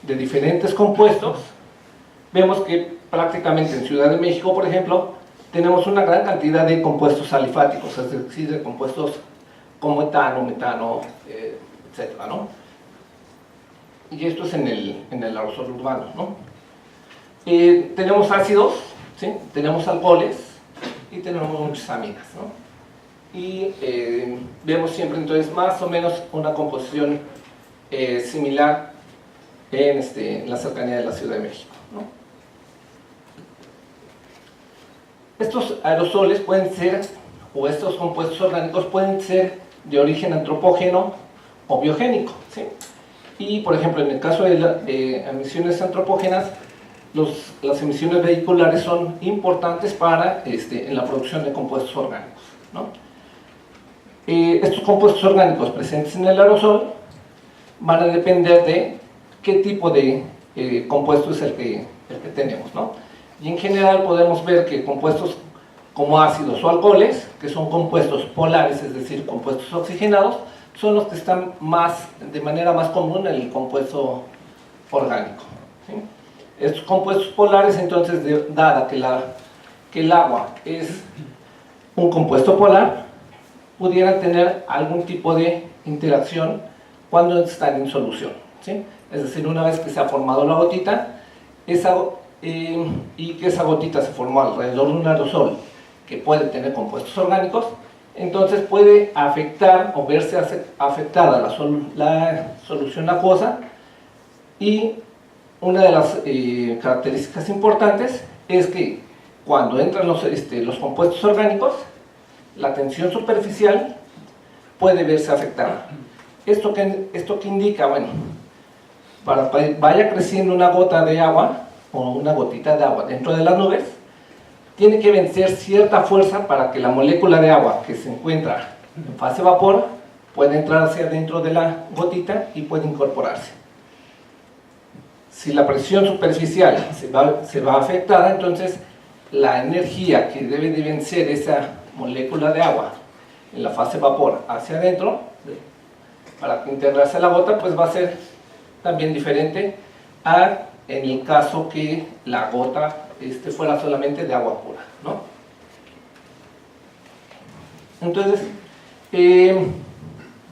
de diferentes compuestos, vemos que prácticamente en Ciudad de México, por ejemplo, tenemos una gran cantidad de compuestos alifáticos, es decir, de compuestos como etano, metano, etcétera, ¿no? Y esto es en el aerosol urbano, ¿no? Tenemos ácidos, ¿sí? Tenemos alcoholes y tenemos muchas aminas, ¿no? Y vemos siempre entonces más o menos una composición similar en la cercanía de la Ciudad de México, ¿no? Estos aerosoles pueden ser, o estos compuestos orgánicos pueden ser de origen antropógeno o biogénico, ¿sí? Y por ejemplo, en el caso de emisiones antropógenas, las emisiones vehiculares son importantes para en la producción de compuestos orgánicos, ¿no? Estos compuestos orgánicos presentes en el aerosol van a depender de qué tipo de compuesto es el que tenemos, ¿no? Y en general podemos ver que compuestos como ácidos o alcoholes, que son compuestos polares, es decir, compuestos oxigenados, son los que están de manera más común en el compuesto orgánico, ¿sí? Estos compuestos polares, entonces, dada que el agua es un compuesto polar, pudieran tener algún tipo de interacción cuando están en solución, ¿sí? Es decir, una vez que se ha formado la gotita, y que esa gotita se formó alrededor de un aerosol que puede tener compuestos orgánicos, entonces puede afectar o verse afectada la solución acuosa, y una de las características importantes es que cuando entran los compuestos orgánicos, la tensión superficial puede verse afectada. ¿Esto qué indica? Bueno, para que vaya creciendo una gota de agua o una gotita de agua dentro de las nubes, tiene que vencer cierta fuerza para que la molécula de agua que se encuentra en fase vapor pueda entrar hacia dentro de la gotita y pueda incorporarse. Si la presión superficial se va afectada, entonces la energía que debe de vencer esa molécula de agua en la fase vapor hacia adentro para integrarse a la gota, pues va a ser también diferente en el caso que la gota fuera solamente de agua pura, ¿no? Entonces,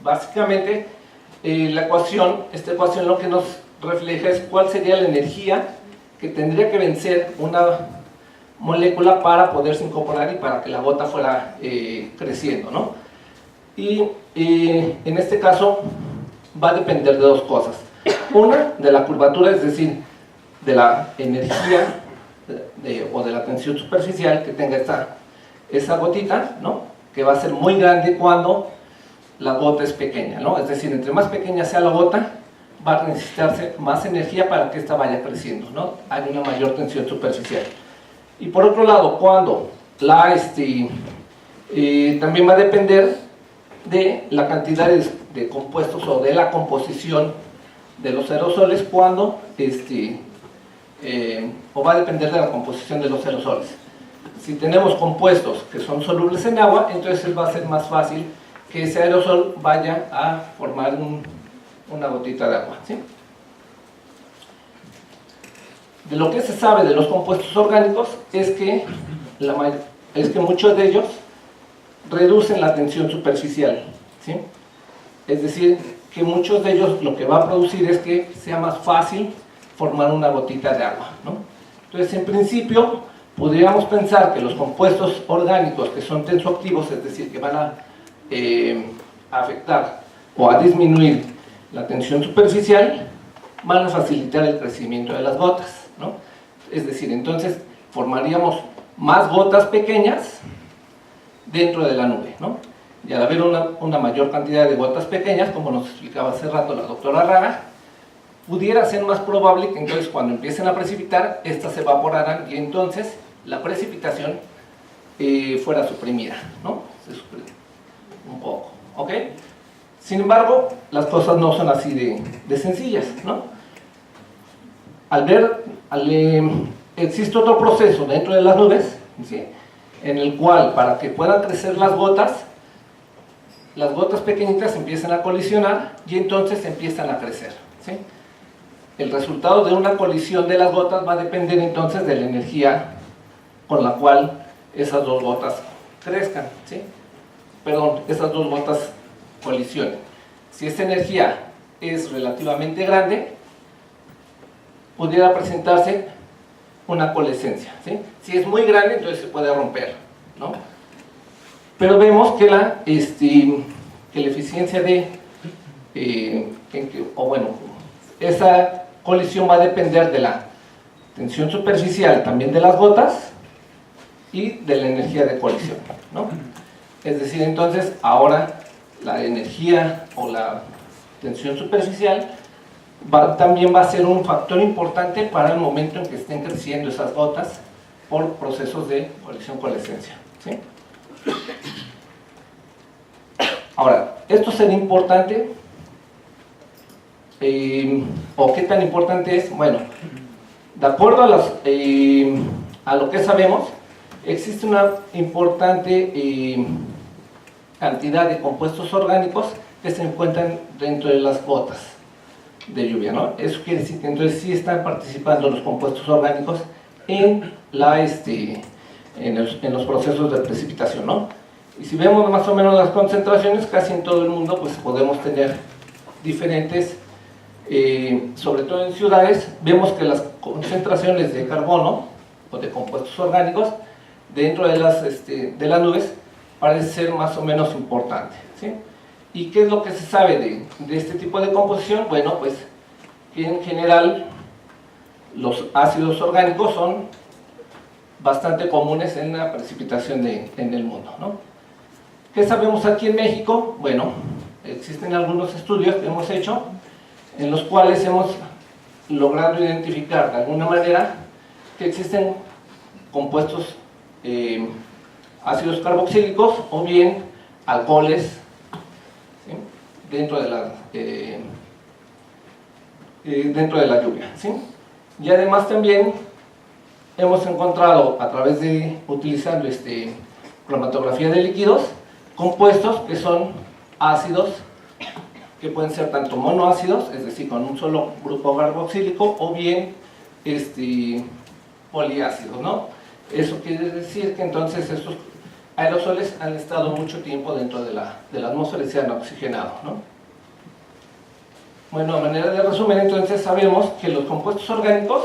básicamente, esta ecuación lo que nos refleja es cuál sería la energía que tendría que vencer una molécula para poderse incorporar y para que la gota fuera creciendo, ¿no? Y en este caso va a depender de dos cosas. Una, de la curvatura, es decir, de la energía o de la tensión superficial que tenga esa gotita, ¿no? Que va a ser muy grande cuando la gota es pequeña, ¿no? Es decir, entre más pequeña sea la gota, va a necesitarse más energía para que ésta vaya creciendo, ¿no? Hay una mayor tensión superficial. Y por otro lado, cuando también va a depender de la cantidad de compuestos o de la composición de los aerosoles cuando o va a depender de la composición de los aerosoles. Si tenemos compuestos que son solubles en agua, entonces va a ser más fácil que ese aerosol vaya a formar una gotita de agua, ¿sí? De lo que se sabe de los compuestos orgánicos es que muchos de ellos reducen la tensión superficial, ¿sí? Es decir, que muchos de ellos lo que va a producir es que sea más fácil formar una gotita de agua, ¿no? Entonces, en principio, podríamos pensar que los compuestos orgánicos que son tensoactivos, es decir, que van a afectar o a disminuir la tensión superficial, van a facilitar el crecimiento de las gotas, ¿no? Es decir, entonces formaríamos más gotas pequeñas dentro de la nube, ¿no? Y al haber una mayor cantidad de gotas pequeñas, como nos explicaba hace rato la doctora Raga, pudiera ser más probable que entonces cuando empiecen a precipitar, estas se evaporaran y entonces la precipitación fuera suprimida, ¿no? Se suprime un poco, ¿ok? Sin embargo, las cosas no son así de sencillas, ¿no? Existe otro proceso dentro de las nubes, ¿sí? En el cual, para que puedan crecer las gotas pequeñitas empiezan a colisionar y entonces empiezan a crecer, ¿sí? El resultado de una colisión de las gotas va a depender entonces de la energía con la cual esas dos gotas crezcan, ¿sí? Perdón, esas dos gotas colisionen. Si esta energía es relativamente grande, pudiera presentarse una coalescencia, ¿sí? Si es muy grande, entonces se puede romper, ¿no? Pero vemos que la eficiencia esa colisión va a depender de la tensión superficial también de las gotas y de la energía de colisión, ¿no? Es decir, entonces, ahora la energía o la tensión superficial también va a ser un factor importante para el momento en que estén creciendo esas gotas por procesos de colisión-coalescencia, ¿sí? Ahora, esto será importante, o qué tan importante es. Bueno, de acuerdo a lo que sabemos, existe una importante cantidad de compuestos orgánicos que se encuentran dentro de las gotas de lluvia, ¿no? Eso quiere decir que entonces sí están participando los compuestos orgánicos en los procesos de precipitación, ¿no? Y si vemos más o menos las concentraciones, casi en todo el mundo pues podemos tener diferentes, sobre todo en ciudades, vemos que las concentraciones de carbono o de compuestos orgánicos dentro de las nubes parece ser más o menos importante, ¿sí? ¿Y qué es lo que se sabe de este tipo de composición? Bueno, pues que en general los ácidos orgánicos son bastante comunes en la precipitación en el mundo, ¿no? ¿Qué sabemos aquí en México? Bueno, existen algunos estudios que hemos hecho en los cuales hemos logrado identificar de alguna manera que existen compuestos ácidos carboxílicos o bien alcoholes, ¿sí? dentro de la lluvia, ¿sí? Y además también hemos encontrado a través de utilizando cromatografía de líquidos compuestos que son ácidos que pueden ser tanto monoácidos, es decir, con un solo grupo carboxílico, o bien poliácidos, ¿no? Eso quiere decir que entonces estos aerosoles han estado mucho tiempo dentro de la atmósfera y se han oxigenado, ¿no? Bueno, a manera de resumen, entonces sabemos que los compuestos orgánicos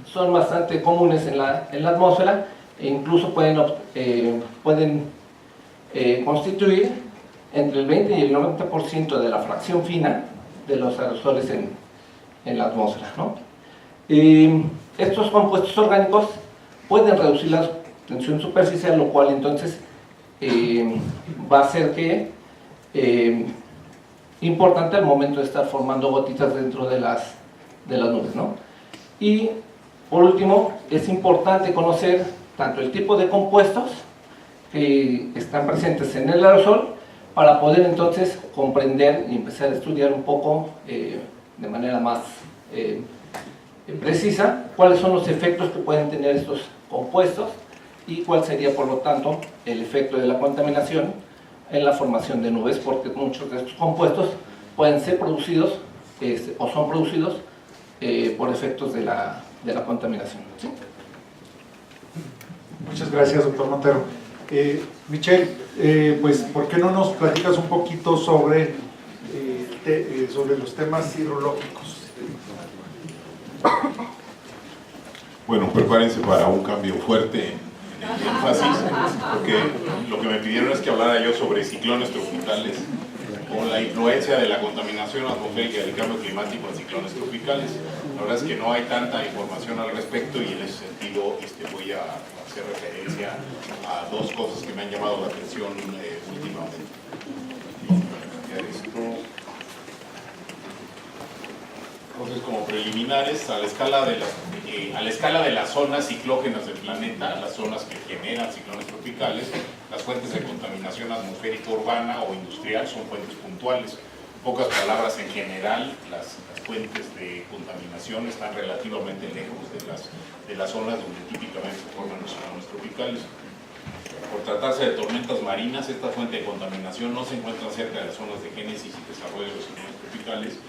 son bastante comunes en la atmósfera e incluso pueden constituir entre el 20 y el 90% de la fracción fina de los aerosoles en la atmósfera, ¿no? Estos compuestos orgánicos pueden reducir la tensión superficial, lo cual entonces va a ser que importante al momento de estar formando gotitas dentro de las nubes, ¿no? Y por último, es importante conocer tanto el tipo de compuestos que están presentes en el aerosol para poder entonces comprender y empezar a estudiar un poco de manera más precisa cuáles son los efectos que pueden tener estos compuestos y cuál sería por lo tanto el efecto de la contaminación en la formación de nubes, porque muchos de estos compuestos pueden ser producidos o son producidos por efectos de la contaminación, ¿sí? Muchas gracias, doctor Montero. Michelle, pues, ¿por qué no nos platicas un poquito sobre los temas hidrológicos? Bueno, prepárense para un cambio fuerte en el énfasis, porque lo que me pidieron es que hablara yo sobre ciclones tropicales o la influencia de la contaminación atmosférica y del cambio climático en ciclones tropicales. La verdad es que no hay tanta información al respecto y en ese sentido voy a hacer referencia a dos cosas que me han llamado la atención últimamente. Entonces, como preliminares, a la escala de las zonas ciclógenas del planeta, las zonas que generan ciclones tropicales, las fuentes de contaminación atmosférica urbana o industrial son fuentes puntuales. En pocas palabras, en general, las fuentes de contaminación están relativamente lejos de las zonas donde típicamente se forman los ciclones tropicales. Por tratarse de tormentas marinas, esta fuente de contaminación no se encuentra cerca de las zonas de génesis y desarrollo de los ciclones tropicales,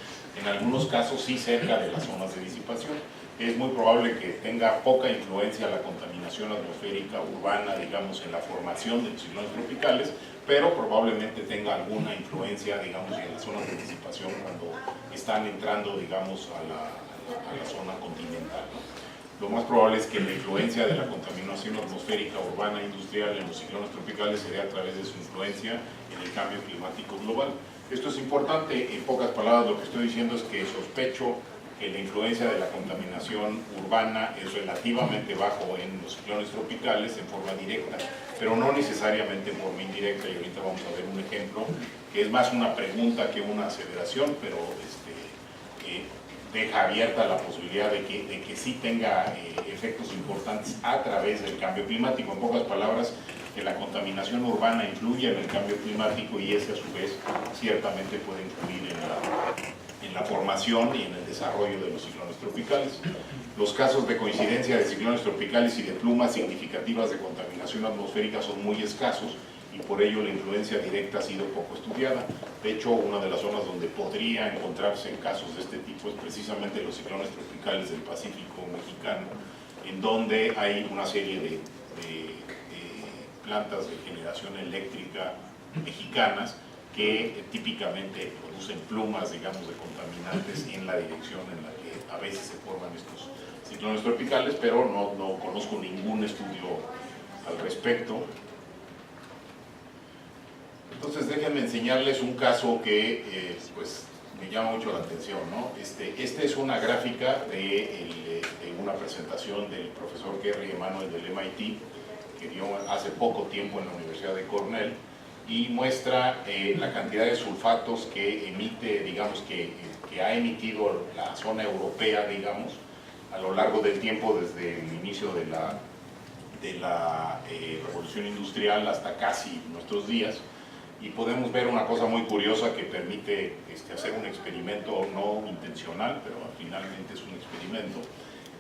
en algunos casos sí cerca de las zonas de disipación. Es muy probable que tenga poca influencia la contaminación atmosférica urbana, digamos, en la formación de los ciclones tropicales, pero probablemente tenga alguna influencia, digamos, en las zonas de disipación cuando están entrando, digamos, a la zona continental, ¿no? Lo más probable es que la influencia de la contaminación atmosférica urbana e industrial en los ciclones tropicales se dé a través de su influencia en el cambio climático global. Esto es importante, en pocas palabras lo que estoy diciendo es que sospecho que la influencia de la contaminación urbana es relativamente bajo en los ciclones tropicales en forma directa, pero no necesariamente en forma indirecta, y ahorita vamos a ver un ejemplo que es más una pregunta que una aseveración, pero deja abierta la posibilidad de que sí tenga efectos importantes a través del cambio climático. En pocas palabras, que la contaminación urbana influye en el cambio climático y ese a su vez ciertamente puede influir en la formación y en el desarrollo de los ciclones tropicales. Los casos de coincidencia de ciclones tropicales y de plumas significativas de contaminación atmosférica son muy escasos y por ello la influencia directa ha sido poco estudiada. De hecho, una de las zonas donde podría encontrarse en casos de este tipo es precisamente los ciclones tropicales del Pacífico mexicano, en donde hay una serie de plantas de generación eléctrica mexicanas que típicamente producen plumas, digamos, de contaminantes en la dirección en la que a veces se forman estos ciclones tropicales, pero no conozco ningún estudio al respecto. Entonces déjenme enseñarles un caso que pues me llama mucho la atención, ¿no? Esta es una gráfica de una presentación del profesor Kerry Emanuel del MIT, que dio hace poco tiempo en la Universidad de Cornell, y muestra la cantidad de sulfatos que emite, digamos, que ha emitido la zona europea, digamos, a lo largo del tiempo, desde el inicio de la revolución industrial hasta casi nuestros días. Y podemos ver una cosa muy curiosa que permite hacer un experimento no intencional, pero finalmente es un experimento.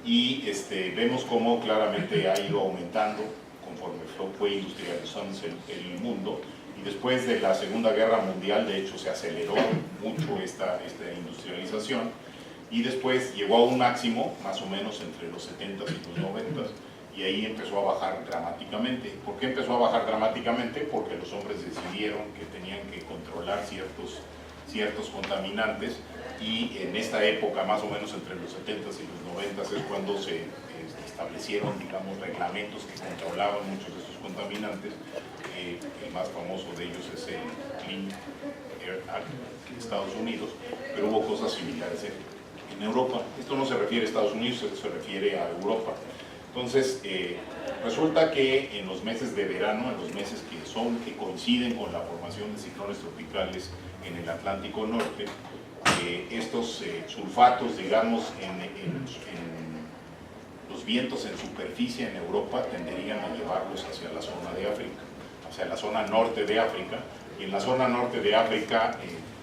Y vemos cómo claramente ha ido aumentando conforme fue industrializándose el mundo. Y después de la Segunda Guerra Mundial, de hecho, se aceleró mucho esta industrialización. Y después llegó a un máximo, más o menos entre los 70s y los 90s. Y ahí empezó a bajar dramáticamente. ¿Por qué empezó a bajar dramáticamente? Porque los hombres decidieron que tenían que controlar ciertos contaminantes, y en esta época, más o menos entre los 70s y los 90s, es cuando se establecieron, digamos, reglamentos que controlaban muchos de estos contaminantes. El más famoso de ellos es el Clean Air Act de Estados Unidos, pero hubo cosas similares en Europa. Esto no se refiere a Estados Unidos, se refiere a Europa. Entonces, resulta que en los meses de verano, en los meses que coinciden con la formación de ciclones tropicales en el Atlántico Norte, estos sulfatos, digamos, en los vientos en superficie en Europa tenderían a llevarlos hacia la zona de África, hacia la zona norte de África, y en la zona norte de África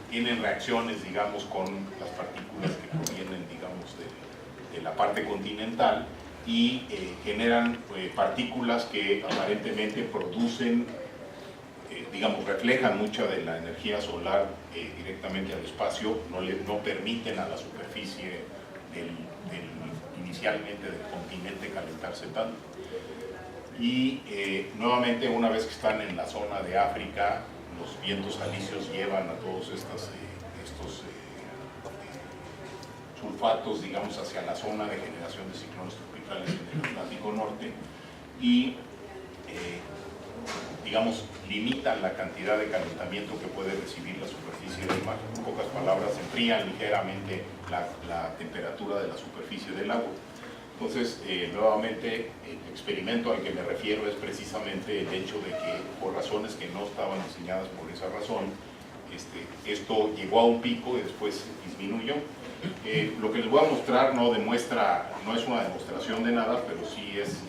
tienen reacciones, digamos, con las partículas que provienen, digamos, de la parte continental, y generan partículas que aparentemente producen, digamos, reflejan mucha de la energía solar directamente al espacio, no permiten a la superficie inicialmente del continente calentarse tanto. Y nuevamente, una vez que están en la zona de África, los vientos alisios llevan a todos estos sulfatos, digamos, hacia la zona de generación de ciclones tropicales en el Atlántico Norte, y digamos, limitan la cantidad de calentamiento que puede recibir la superficie del mar. En pocas palabras, enfrían ligeramente la temperatura de la superficie del agua. Entonces, nuevamente, el experimento al que me refiero es precisamente el hecho de que, por razones que no estaban diseñadas por esa razón, esto llegó a un pico y después disminuyó. Lo que les voy a mostrar no es una demostración de nada, pero sí es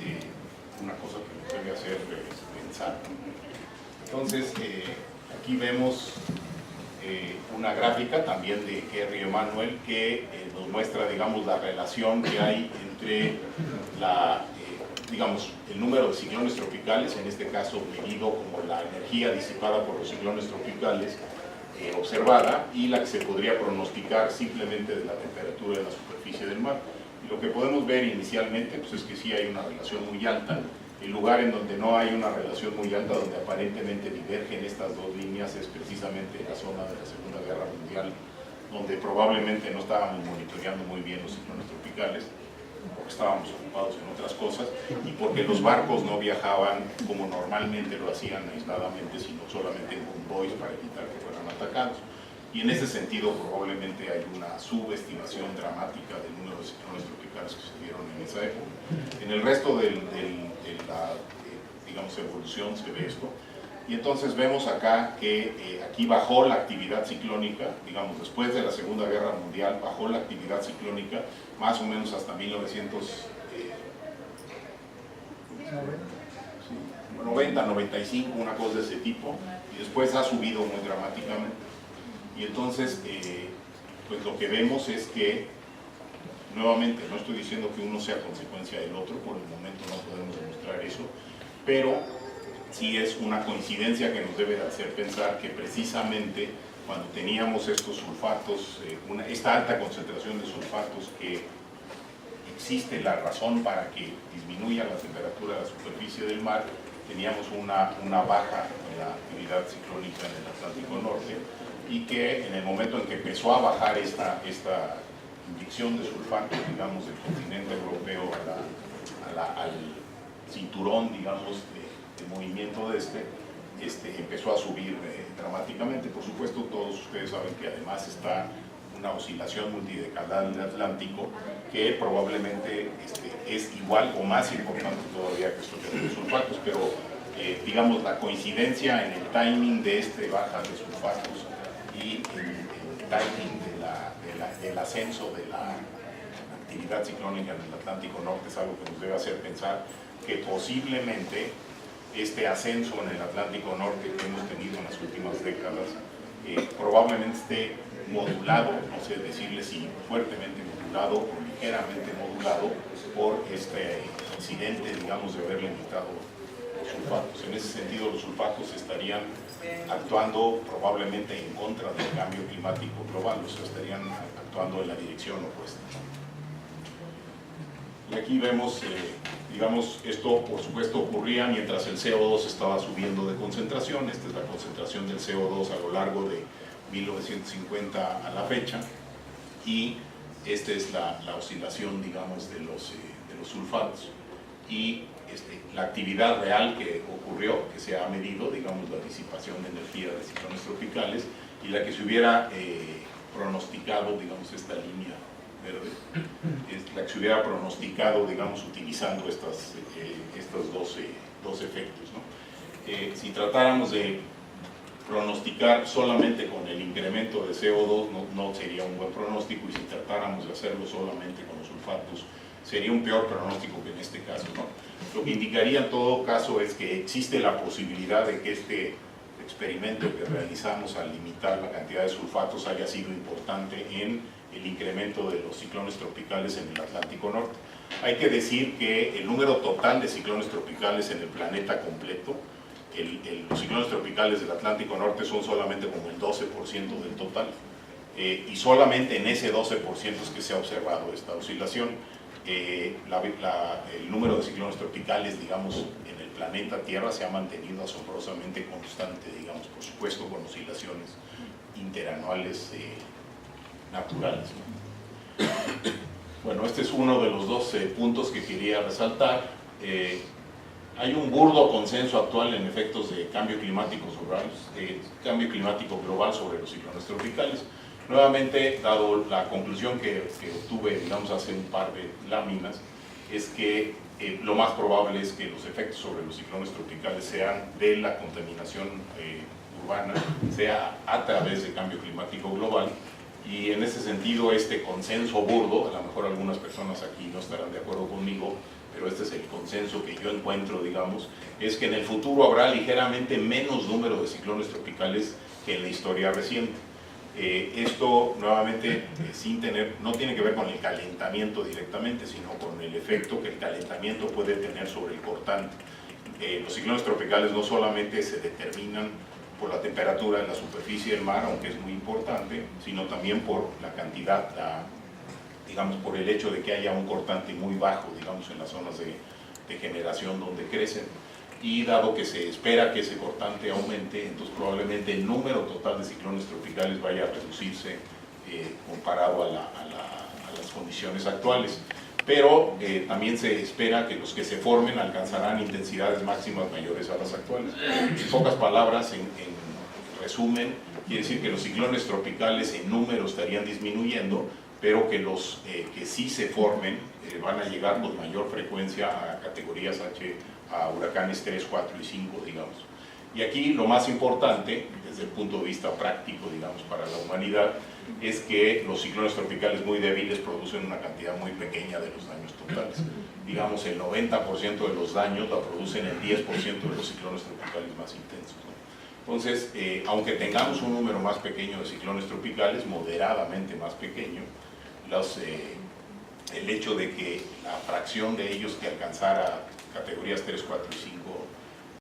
una cosa que nos debe hacer pensar. Entonces, aquí vemos una gráfica también de Kerry Emanuel que nos muestra, digamos, la relación que hay entre digamos, el número de ciclones tropicales, en este caso medido como la energía disipada por los ciclones tropicales observada, y la que se podría pronosticar simplemente de la temperatura de la superficie del mar. Y lo que podemos ver inicialmente, pues, es que sí hay una relación muy alta. El lugar en donde no hay una relación muy alta, donde aparentemente divergen estas dos líneas, es precisamente la zona de la Segunda Guerra Mundial, donde probablemente no estábamos monitoreando muy bien los ciclones tropicales, porque estábamos ocupados en otras cosas, y porque los barcos no viajaban como normalmente lo hacían aisladamente, sino solamente en convoys para evitar que fueran atacados. Y en ese sentido probablemente hay una subestimación dramática del número de ciclones tropicales que se dieron en esa época. En el resto de la digamos, evolución se ve esto. Y entonces vemos acá que aquí bajó la actividad ciclónica, digamos, después de la Segunda Guerra Mundial bajó la actividad ciclónica más o menos hasta 1990, 95, una cosa de ese tipo, y después ha subido muy dramáticamente. Y entonces pues lo que vemos es que, nuevamente, no estoy diciendo que uno sea consecuencia del otro, por el momento no podemos demostrar eso, pero sí es una coincidencia que nos debe de hacer pensar que precisamente cuando teníamos estos sulfatos, esta alta concentración de sulfatos, que existe la razón para que disminuya la temperatura de la superficie del mar, teníamos una baja en la actividad ciclónica en el Atlántico Norte, y que en el momento en que empezó a bajar esta inyección de sulfatos, digamos, del continente europeo al cinturón, digamos, de movimiento de empezó a subir dramáticamente. Por supuesto, todos ustedes saben que además está una oscilación multidecadal del Atlántico, que probablemente es igual o más importante todavía que estos sulfatos, pero digamos, la coincidencia en el timing de baja de sulfatos y el timing del ascenso de la actividad ciclónica en el Atlántico Norte es algo que nos debe hacer pensar que posiblemente este ascenso en el Atlántico Norte que hemos tenido en las últimas décadas probablemente esté modulado, no sé decirle si fuertemente modulado o ligeramente modulado por este incidente, digamos, de haber limitado los sulfatos. En ese sentido, los sulfatos estarían actuando probablemente en contra del cambio climático global, o sea, estarían actuando en la dirección opuesta. Y aquí vemos, digamos, esto por supuesto ocurría mientras el CO2 estaba subiendo de concentración. Esta es la concentración del CO2 a lo largo de 1950 a la fecha, y esta es la oscilación, digamos, de los sulfatos. Y la actividad real que ocurrió, que se ha medido, digamos, la disipación de energía de ciclones tropicales, y la que se hubiera pronosticado, digamos, esta línea verde, es la que se hubiera pronosticado, digamos, utilizando estos dos efectos, ¿no? Si tratáramos de pronosticar solamente con el incremento de CO2 no sería un buen pronóstico, y si tratáramos de hacerlo solamente con los sulfatos sería un peor pronóstico que en este caso, ¿no? Lo que indicaría en todo caso es que existe la posibilidad de que este experimento que realizamos al limitar la cantidad de sulfatos haya sido importante en el incremento de los ciclones tropicales en el Atlántico Norte. Hay que decir que el número total de ciclones tropicales en el planeta completo, los ciclones tropicales del Atlántico Norte son solamente como el 12% del total, y solamente en ese 12% es que se ha observado esta oscilación. El número de ciclones tropicales, digamos, en el planeta Tierra se ha mantenido asombrosamente constante, digamos, por supuesto con oscilaciones interanuales naturales, ¿no? Bueno, este es uno de los dos puntos que quería resaltar. Hay un burdo consenso actual en efectos de cambio climático global sobre los ciclones tropicales. Nuevamente, dado la conclusión que obtuve, digamos, hace un par de láminas, es que lo más probable es que los efectos sobre los ciclones tropicales sean de la contaminación urbana, sea a través de cambio climático global, y en ese sentido este consenso burdo, a lo mejor algunas personas aquí no estarán de acuerdo conmigo, pero este es el consenso que yo encuentro, digamos, es que en el futuro habrá ligeramente menos número de ciclones tropicales que en la historia reciente. Esto, nuevamente, no tiene que ver con el calentamiento directamente, sino con el efecto que el calentamiento puede tener sobre el cortante. Los ciclones tropicales no solamente se determinan por la temperatura de la superficie del mar, aunque es muy importante, sino también por la cantidad, digamos, por el hecho de que haya un cortante muy bajo, digamos, en las zonas de generación donde crecen. Y dado que se espera que ese cortante aumente, entonces probablemente el número total de ciclones tropicales vaya a reducirse comparado a las condiciones actuales. Pero también se espera que los que se formen alcanzarán intensidades máximas mayores a las actuales. En pocas palabras, en resumen, quiere decir que los ciclones tropicales en número estarían disminuyendo, pero que los que sí se formen van a llegar con mayor frecuencia a categorías H, a huracanes 3, 4 y 5, digamos. Y aquí lo más importante, desde el punto de vista práctico, digamos, para la humanidad, es que los ciclones tropicales muy débiles producen una cantidad muy pequeña de los daños totales. Digamos, el 90% de los daños la producen el 10% de los ciclones tropicales más intensos, ¿no? Entonces, aunque tengamos un número más pequeño de ciclones tropicales, moderadamente más pequeño, el hecho de que la fracción de ellos que alcanzara categorías 3, 4 y 5